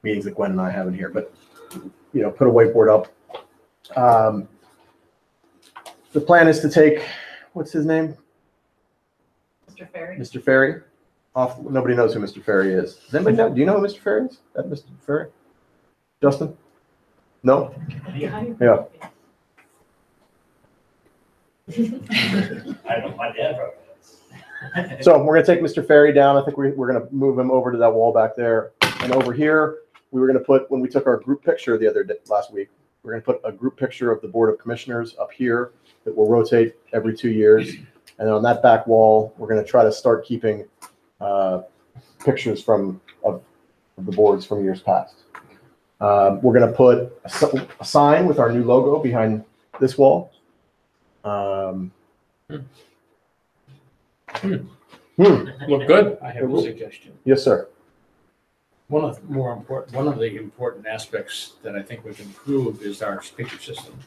meetings that Gwen and I have in here. But put a whiteboard up. The plan is to take, what's his name? Mr. Ferry? Mr. Ferry. Off. Nobody knows who Mr. Ferry is. Does anybody know? Do you know who Mr. Ferry is? That Mr. Ferry? Justin? No? Yeah. I don't know, my dad wrote this. So we're going to take Mr. Ferry down. I think we're going to move him over to that wall back there. And over here, we were going to put, when we took our group picture last week, we're going to put a group picture of the Board of Commissioners up here that will rotate every 2 years. And then on that back wall, we're going to try to start keeping pictures of the boards from years past. We're going to put a sign with our new logo behind this wall. Look good. I have a suggestion. Yes, sir. One of the important aspects that I think we've improved is our speaker system.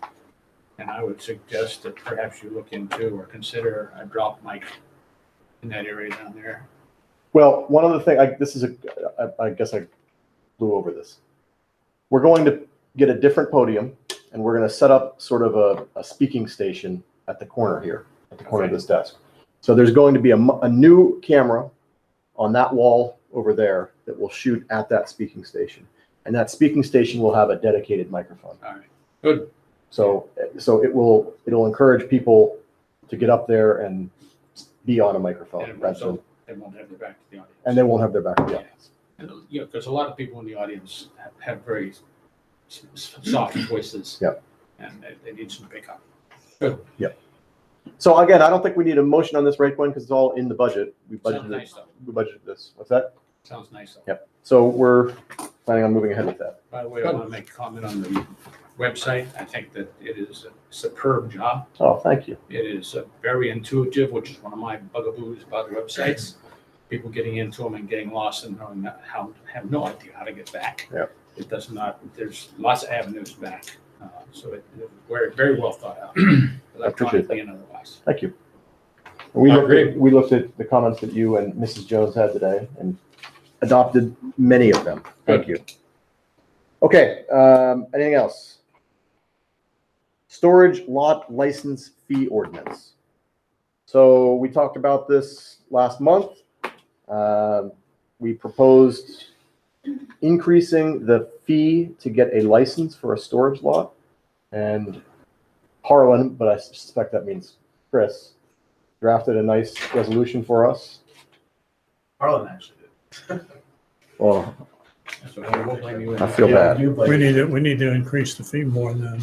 And I would suggest that perhaps you look into or consider a drop mic in that area down there. Well, one other thing, I guess I flew over this. We're going to get a different podium, and we're going to set up sort of a speaking station at the corner here, at the corner of this desk. So there's going to be a new camera on that wall over there that will shoot at that speaking station. And that speaking station will have a dedicated microphone. All right, good. So it'll encourage people to get up there and be on a microphone. And they won't have their back to the audience. And they won't have their back to the audience. And, because a lot of people in the audience have very soft voices. Yep. And they need some pickup. Good. Yep. So again, I don't think we need a motion on this, right, Gwen? Because it's all in the budget. We Sounds nice, though. this. What's that? Sounds nice, though. Yep. So we're planning on moving ahead with that. By the way, I want to make a comment on the website. I think that it is a superb job. Oh, thank you. It is very intuitive, which is one of my bugaboos about websites. People getting into them and getting lost and knowing have no idea how to get back. Yeah. It does not. There's lots of avenues back. So it's very, very well thought out. I appreciate that. And otherwise. Thank you. We looked at the comments that you and Mrs. Jones had today and adopted many of them. Thank you. Okay. Anything else? Storage lot license fee ordinance. So we talked about this last month. We proposed increasing the fee to get a license for a storage lot. And Harlan, but I suspect that means Chris, drafted a nice resolution for us. Harlan actually did. Well, So I won't blame you. I feel bad. We need to increase the fee more than.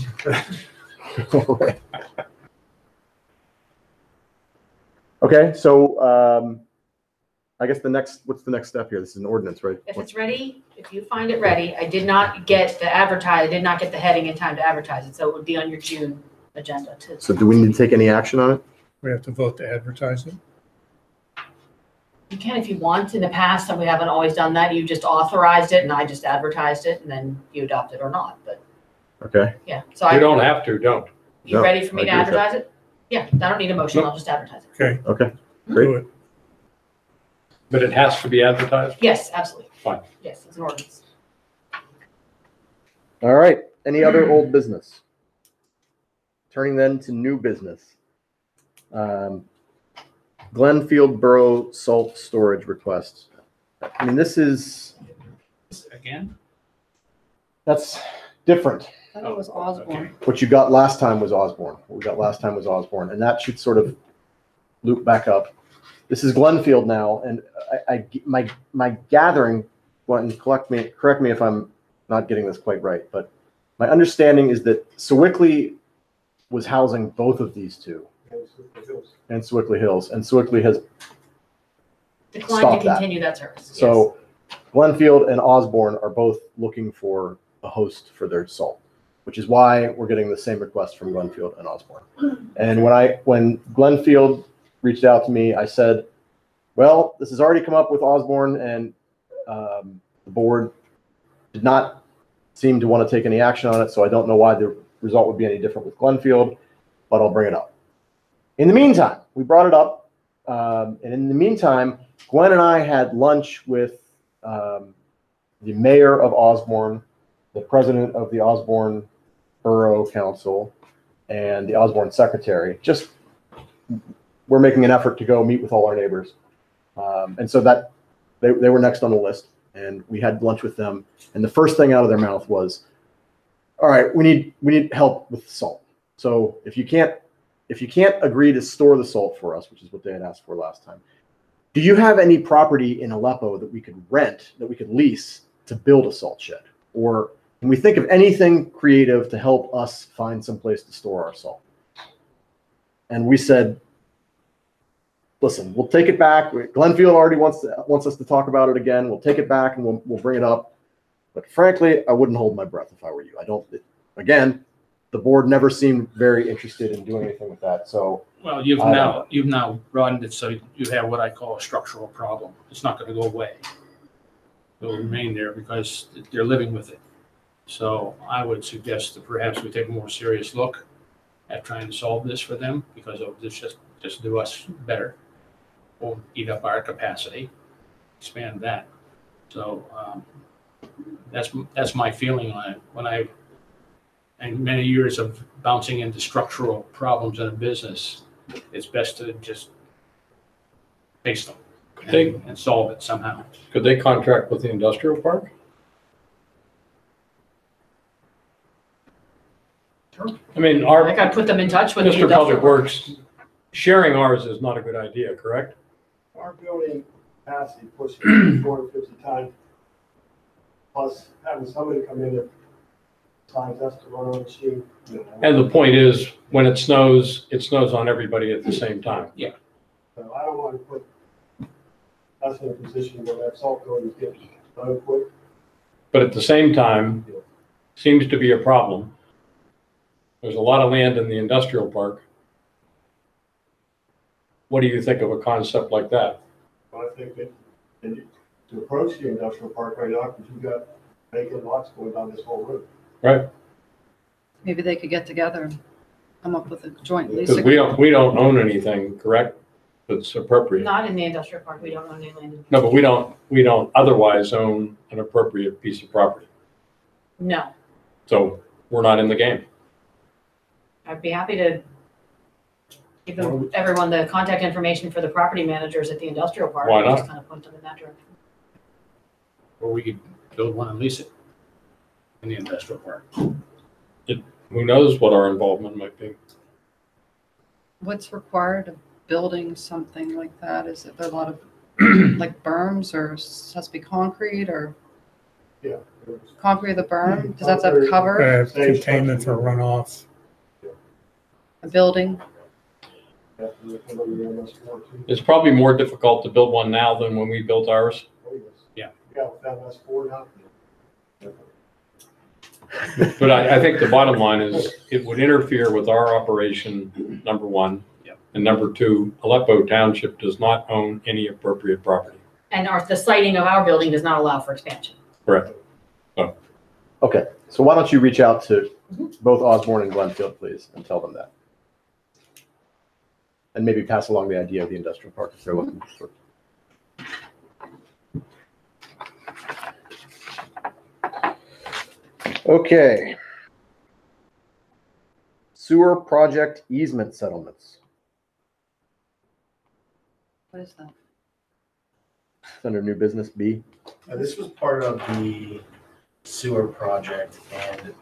Okay, so I guess what's the next step here? This is an ordinance, right? If it's ready, if you find it ready, I did not get the heading in time to advertise it, so it would be on your June agenda to. So do we need to take any action on it? We have to vote to advertise it. You can if you want. In the past, and we haven't always done that. You just authorized it and I just advertised it and then you adopt it or not, but Okay. yeah. So You don't have to, don't. You No, ready for me I to agree with that. advertise it? Yeah, I don't need a motion. I'll just advertise it. Okay. Okay. Do Great. it. But it has to be advertised? Yes, absolutely. Fine. Yes, it's an ordinance. All right. Any other old business? Turning then to new business. Glenfield Borough salt storage request. I mean, this is, Again? that's different. I thought it was Osborne. What you got last time was Osborne. What we got last time was Osborne, and that should sort of loop back up. This is Glenfield now, and my gathering, and correct me if I'm not getting this quite right, but my understanding is that Sewickley was housing both of these two, and Sewickley Hills, and Sewickley has Decline Stop to that. continue that service. so Glenfield and Osborne are both looking for a host for their salt, which is why we're getting the same request from Glenfield and Osborne. And when Glenfield reached out to me, I said, well, this has already come up with Osborne, and the board did not seem to want to take any action on it, so I don't know why the result would be any different with Glenfield, but I'll bring it up. In the meantime, we brought it up And in the meantime, Gwen and I had lunch with the mayor of Osborne, the president of the Osborne Borough Council, and the Osborne secretary. Just we're making an effort to go meet with all our neighbors. And so that they were next on the list, and we had lunch with them. And the first thing out of their mouth was, all right, we need help with salt. So if you can't agree to store the salt for us, which is what they had asked for last time, do you have any property in Aleppo that we could rent, that we could lease to build a salt shed? Or can we think of anything creative to help us find some place to store our salt? And we said, listen, we'll take it back. Glenfield already wants us to talk about it again. We'll take it back and we'll bring it up. But frankly, I wouldn't hold my breath if I were you. Again, the board never seemed very interested in doing anything with that. So, well, you've now broadened it so you have what I call a structural problem. It's not going to go away. It will remain there because they're living with it. So I would suggest that perhaps we take a more serious look at trying to solve this for them, because it will just do us better. We'll eat up our capacity, expand that. So that's my feeling on it. And many years of bouncing into structural problems in a business, it's best to just face them and solve it somehow. Could they contract with the industrial park? Sure. I mean, I gotta put them in touch with the Mr. industrial Public Works, sharing ours is not a good idea, correct? Our building capacity pushing 450 tons, plus having somebody come in that signs us to run on the machine. And the point is, when it snows on everybody at the same time. Yeah. So I don't want to put us in a position where that salt building is getting done quick. But at the same time, seems to be a problem. There's a lot of land in the industrial park. What do you think of a concept like that? Well, I think that to approach the industrial park right now, because you've got vacant lots going down this whole road. Right? Maybe they could get together and come up with a joint lease. Because we don't own anything, correct? That's appropriate. Not in the industrial park, we don't own any land. No, but we don't otherwise own an appropriate piece of property. No, So we're not in the game. I'd be happy to give everyone the contact information for the property managers at the industrial park. Why not? Just kind of point them in that direction. Or we could build one and lease it in the industrial park. Who knows what our involvement might be? What's required of building something like that? Is it there a lot of like berms, or has to be concrete, or Yeah. concrete of the berm? Does that have cover? Containment for runoff. A building? It's probably more difficult to build one now than when we built ours. Yeah. Yeah, without us four now. But I think the bottom line is it would interfere with our operation, number one. Yep. And number two, Aleppo Township does not own any appropriate property. And the siting of our building does not allow for expansion. Correct. Okay, so why don't you reach out to both Osborne and Glenfield, please, and tell them that. And maybe pass along the idea of the industrial park if they're looking for. Okay. Sewer project easement settlements. What is that? It's under new business B. This was part of the sewer project, and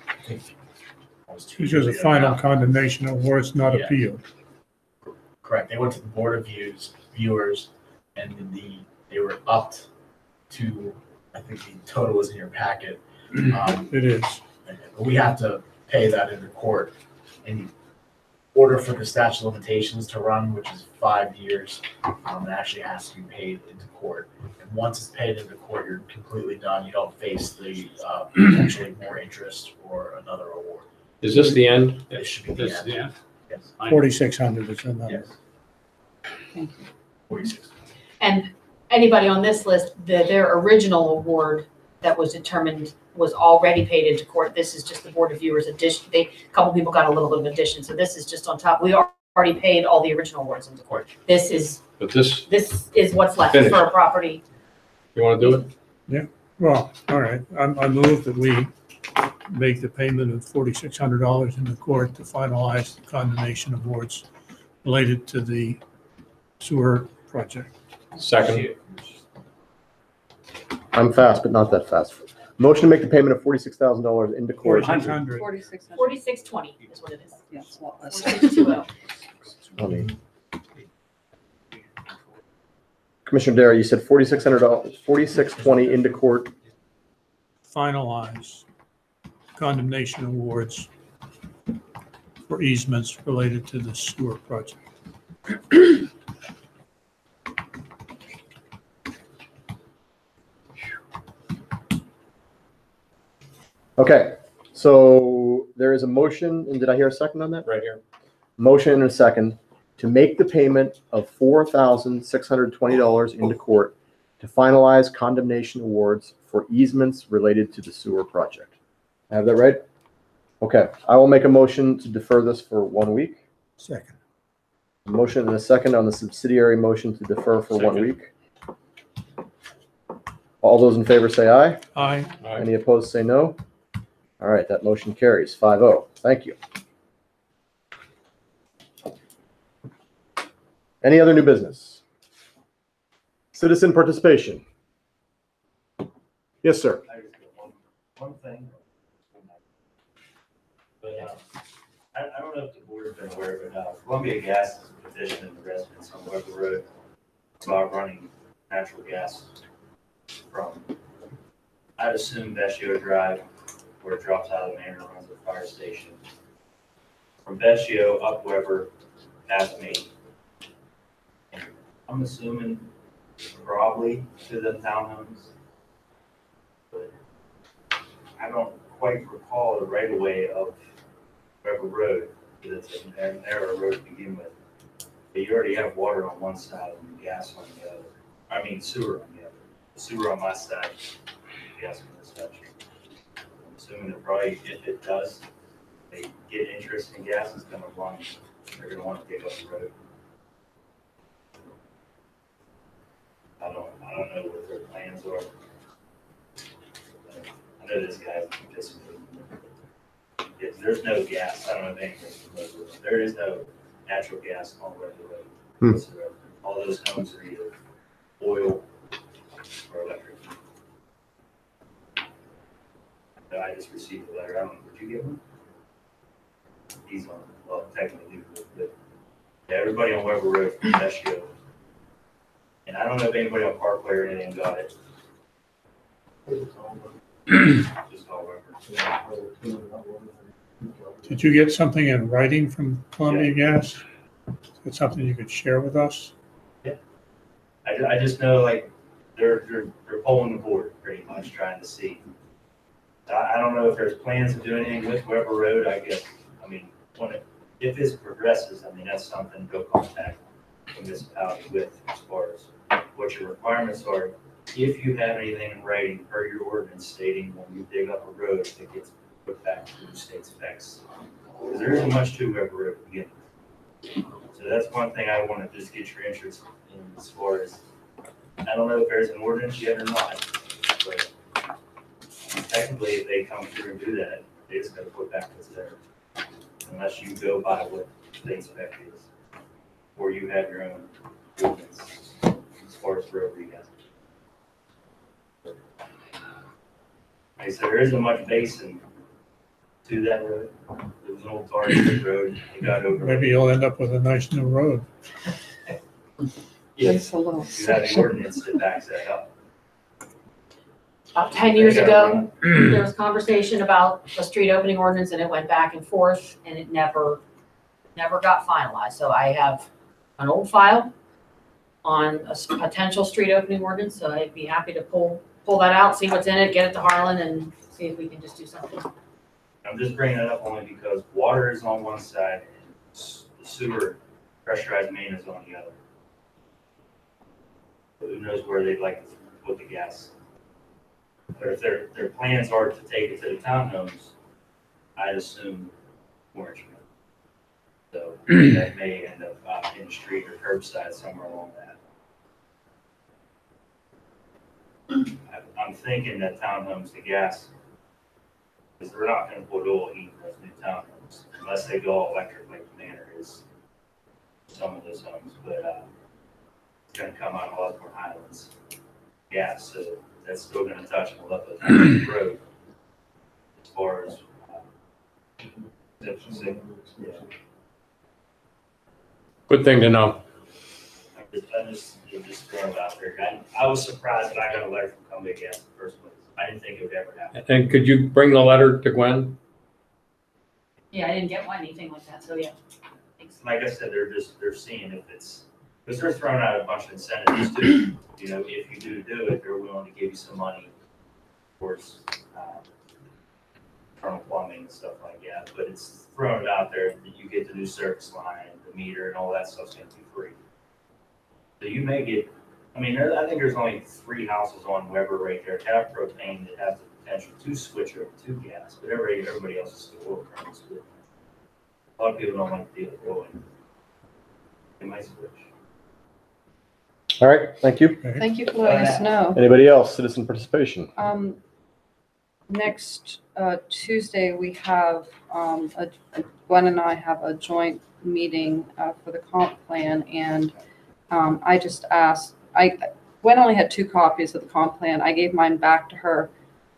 I think it was 2 Which years is a ago final now. condemnation of words not Yeah. appealed. Correct. They went to the board of viewers, and they were upped to, I think the total was in your packet. It is. We have to pay that into court in order for the statute of limitations to run, which is 5 years. It actually has to be paid into court. And once it's paid into court, you're completely done. You don't face the potentially more interest or another award. Is this the end? This should be This, the end. yeah. Yes. 4,600 is the number. Yes. Thank you. 46. And anybody on this list, their original award that was determined was already paid into court. This is just the Board of Viewers addition. A couple people got a little bit of addition, so this is just on top. We are already paid all the original awards into court. This is what's left Finished. for a property. You want to do it? Well, all right, I move that we make the payment of $4,600 in the court to finalize the condemnation awards related to the sewer project. Second. I'm fast, but not that fast. Motion to make the payment of $46,000 into court. 4,600. 4,600. 4620 is what it is. Yeah, it's a lot less. 4620. Commissioner Dara, you said $4,600, 4620 into court. Finalize condemnation awards for easements related to the sewer project. Okay, so there is a motion, and did I hear a second on that? Right here. Motion and a second to make the payment of $4,620 into court to finalize condemnation awards for easements related to the sewer project. I have that right? Okay, I will make a motion to defer this for 1 week. Second. A motion and a second on the subsidiary motion to defer for 1 week. All those in favor say aye. Aye. Any opposed say no. All right, that motion carries 5-0. Thank you. Any other new business? Citizen participation. Yes, sir. I just got one thing. But I don't know if the board's been aware, but Columbia Gas is petitioning the residents on Weber Road about running natural gas from, I'd assume Vecchio Drive, where it drops out of the main and runs the fire station. From Vecchio up Weber past me. And I'm assuming probably to the townhomes. But I don't quite recall the right of way of Weber Road, because it's a narrow road to begin with. But you already have water on one side and gas on the other. I mean sewer on the other. The sewer on my side, gas on this side. I'm assuming that probably, if it does, they get interest in gas, it's gonna run, they're gonna want to pick up the road. I don't know what their plans are. I know this guy's participating. If there's no gas, I don't know if anything. There is no natural gas on Weber Road whatsoever. All those homes are either oil or electric. So I just received a letter. I don't know, did you get one? He's on, well, technically, but yeah, everybody on Weber Road from Vecchio. And I don't know if anybody on Parkway or anything got it. Just call Weber. Did you get something in writing from Columbia Gas? Is it something you could share with us? Yeah. I just know, like, they're pulling the board pretty much, trying to see. I don't know if there's plans to do anything with Weber Road, I guess. I mean, if this progresses, I mean, that's something to go contact the municipality with as far as what your requirements are. If you have anything in writing per your ordinance stating when you dig up a road, it gets put back to the state specs. Because there isn't much to Weber Road to begin with. So that's one thing I want to just get your interest in as far as, I don't know if there's an ordinance yet or not, but technically if they come through and do that, they just gotta put back what's there. Unless you go by what state spec is, or you have your own ordinance as far as road regas. Like I said, there isn't much basin to that road. It was an old tar road. It got over. Maybe you'll end up with a nice new road. Yes, a little you have the ordinance that backs that up. About 10 years ago, there was conversation about a street opening ordinance and it went back and forth and it never got finalized. So I have an old file on a potential street opening ordinance. So I'd be happy to pull that out, see what's in it, get it to Harlan and see if we can just do something. I'm just bringing that up only because water is on one side and the sewer pressurized main is on the other. But who knows where they'd like to put the gas. But if their plans are to take it to the townhomes, I'd assume Orange. So that may end up in the street or curbside somewhere along that. I'm thinking that townhomes, the gas, because they're not gonna put oil heat in those new townhomes unless they go all electric like the Manor is. Some of those homes, but it's gonna come out of Aleppo Highlands gas, so that's still gonna touch Aleppo Township Road as far as yeah. Good thing to know. I'm just throwing it out there. I was surprised that I got a letter from Columbia Gas in the first place. I didn't think it would ever happen. And could you bring the letter to Gwen? Yeah, I didn't get anything like that, so yeah. Thanks. Like I said, they're seeing if it's, because they're throwing out a bunch of incentives too. You know, if you do it, they're willing to give you some money towards internal plumbing and stuff like that. But it's thrown it out there that you get the new service line, the meter, and all that stuff's gonna be free. So you may get, I mean, I think there's only 3 houses on Weber right there that have propane that have the potential to switch over to gas, but everybody else is still oil currents. A lot of people don't like to deal with oil. They might switch. All right, thank you. Thank you for letting us know. Anybody else, citizen participation? Next Tuesday, we have, Gwen and I have a joint meeting for the comp plan, and I just asked, Gwen only had 2 copies of the comp plan. I gave mine back to her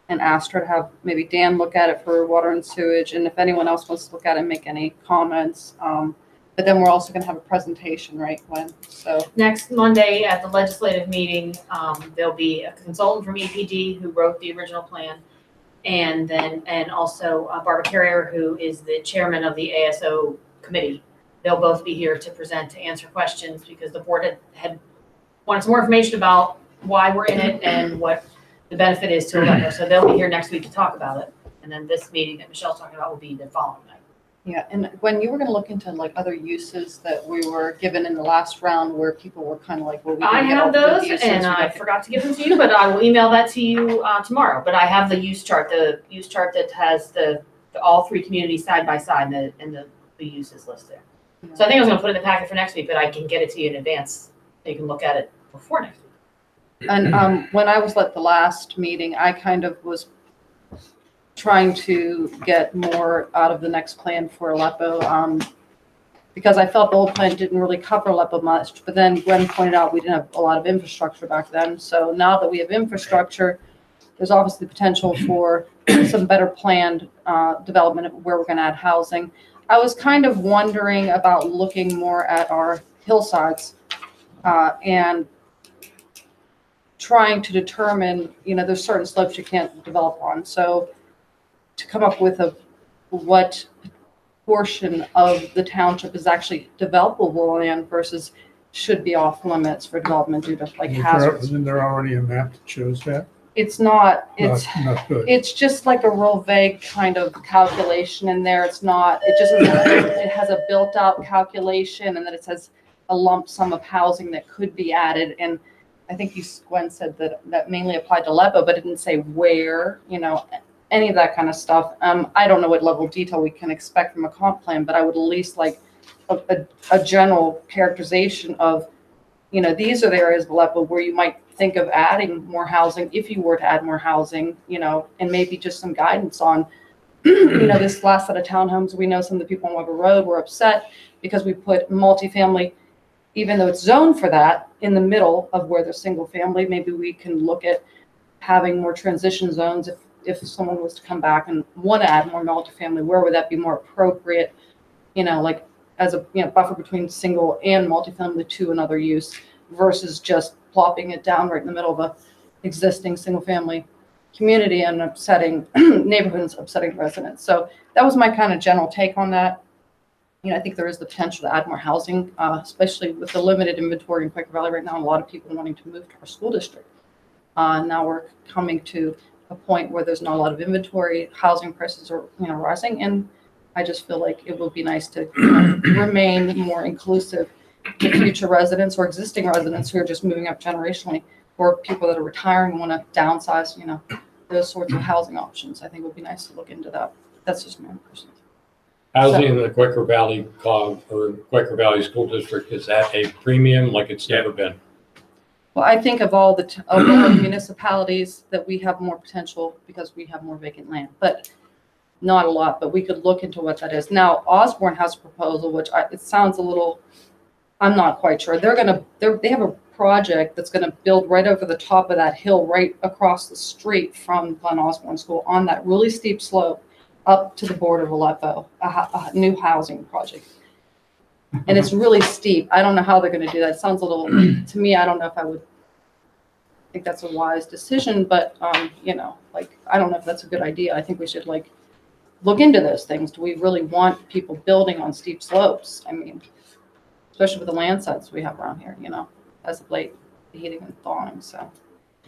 and asked her to have maybe Dan look at it for water and sewage, and if anyone else wants to look at it and make any comments. But then we're also going to have a presentation, right, Gwen? So Next Monday at the legislative meeting, there'll be a consultant from EPD who wrote the original plan, and also Barbara Carrier, who is the chairman of the ASO committee. They'll both be here to present, to answer questions, because the board had wanted some more information about why we're in it and what the benefit is to Aleppo. So they'll be here next week to talk about it. And then this meeting that Michelle's talking about will be the following night. yeah, and when you were going to look into like other uses that we were given in the last round, where people were kind of like, well, we I didn't get all have the good those, uses, and we I got the- forgot to give them to you, but I will email that to you tomorrow. But I have the use chart that has the all 3 communities side by side and the uses list there. So I think I was going to put it in the packet for next week, but I can get it to you in advance so you can look at it before next week. And when I was at the last meeting, I kind of was trying to get more out of the next plan for Aleppo, because I felt the old plan didn't really cover Aleppo much. But then Gwen pointed out we didn't have a lot of infrastructure back then. So now that we have infrastructure, there's obviously potential for some better planned development of where we're going to add housing. I was kind of wondering about looking more at our hillsides and trying to determine, there's certain slopes you can't develop on. So to come up with what portion of the township is actually developable land versus should be off limits for development due to like hazards. Isn't there already a map that shows that? It's not, Not good. it's just like a real vague kind of calculation in there. It's not, it has a built out calculation, and then it says a lump sum of housing that could be added. And I think Gwen said that mainly applied to Aleppo, but it didn't say where, any of that kind of stuff. I don't know what level of detail we can expect from a comp plan, but I would at least like a general characterization of, these are the areas of Aleppo where you might think of adding more housing if you were to add more housing, and maybe just some guidance on, this last set of townhomes. We know some of the people on Weber Road were upset because we put multifamily, even though it's zoned for that, in the middle of where there's single family. Maybe we can look at having more transition zones if someone was to come back and want to add more multifamily. Where would that be more appropriate? Like as a buffer between single and multifamily to another use versus just plopping it down right in the middle of a existing single family community and upsetting neighborhoods, upsetting residents. So that was my kind of general take on that. I think there is the potential to add more housing, especially with the limited inventory in Quaker Valley right now. A lot of people wanting to move to our school district. Now we're coming to a point where there's not a lot of inventory. Housing prices are, rising, and I just feel like it would be nice to remain more inclusive to future residents or existing residents who are just moving up generationally, or people that are retiring and want to downsize. Those sorts of housing options. I think it would be nice to look into that. That's just my own personal. Housing in the Quaker Valley or Quaker Valley School District is at a premium like it's never been. Well, I think of all of our municipalities that we have more potential because we have more vacant land, but not a lot, but we could look into what that is. Now, Osborne has a proposal, which it sounds a little, I'm not quite sure. They have a project that's gonna build right over the top of that hill, right across the street from Glen Osborne School on that really steep slope up to the border of Aleppo, a new housing project. And it's really steep. I don't know how they're gonna do that. It sounds a little, to me, I don't know if I would think that's a wise decision, but, you know, like, I don't know if that's a good idea. I think we should like look into those things. Do we really want people building on steep slopes? I mean, especially with the landslides we have around here, you know, as of late, the heating and thawing, so.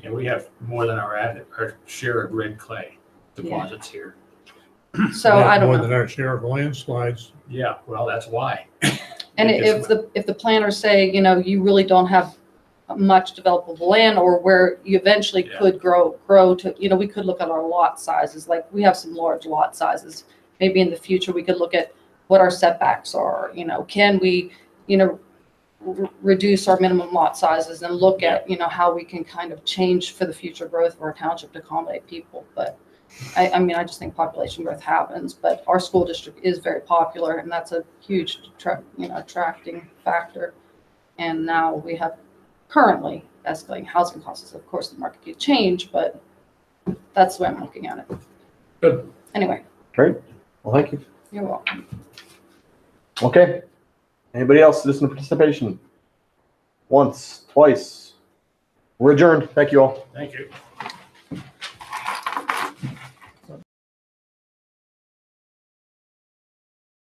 Yeah, we have more than our share of red clay deposits here. So I don't More know. than our share of landslides. Yeah, well, that's why. And if the planners say, you know, you really don't have much developable land, or where you eventually could grow to, you know, we could look at our lot sizes. Like we have some large lot sizes. Maybe in the future we could look at what our setbacks are. You know, can we, you know, reduce our minimum lot sizes and look at, you know, how we can kind of change for the future growth of our township to accommodate people. But I mean, I just think population growth happens, but our school district is very popular, and that's a huge, attracting factor. And now we have currently escalating housing costs. Of course, the market could change, but that's the way I'm looking at it. Good. Anyway. Great. Well, thank you. You're welcome. Okay. Anybody else listening to participation? Once, twice. We're adjourned. Thank you all. Thank you.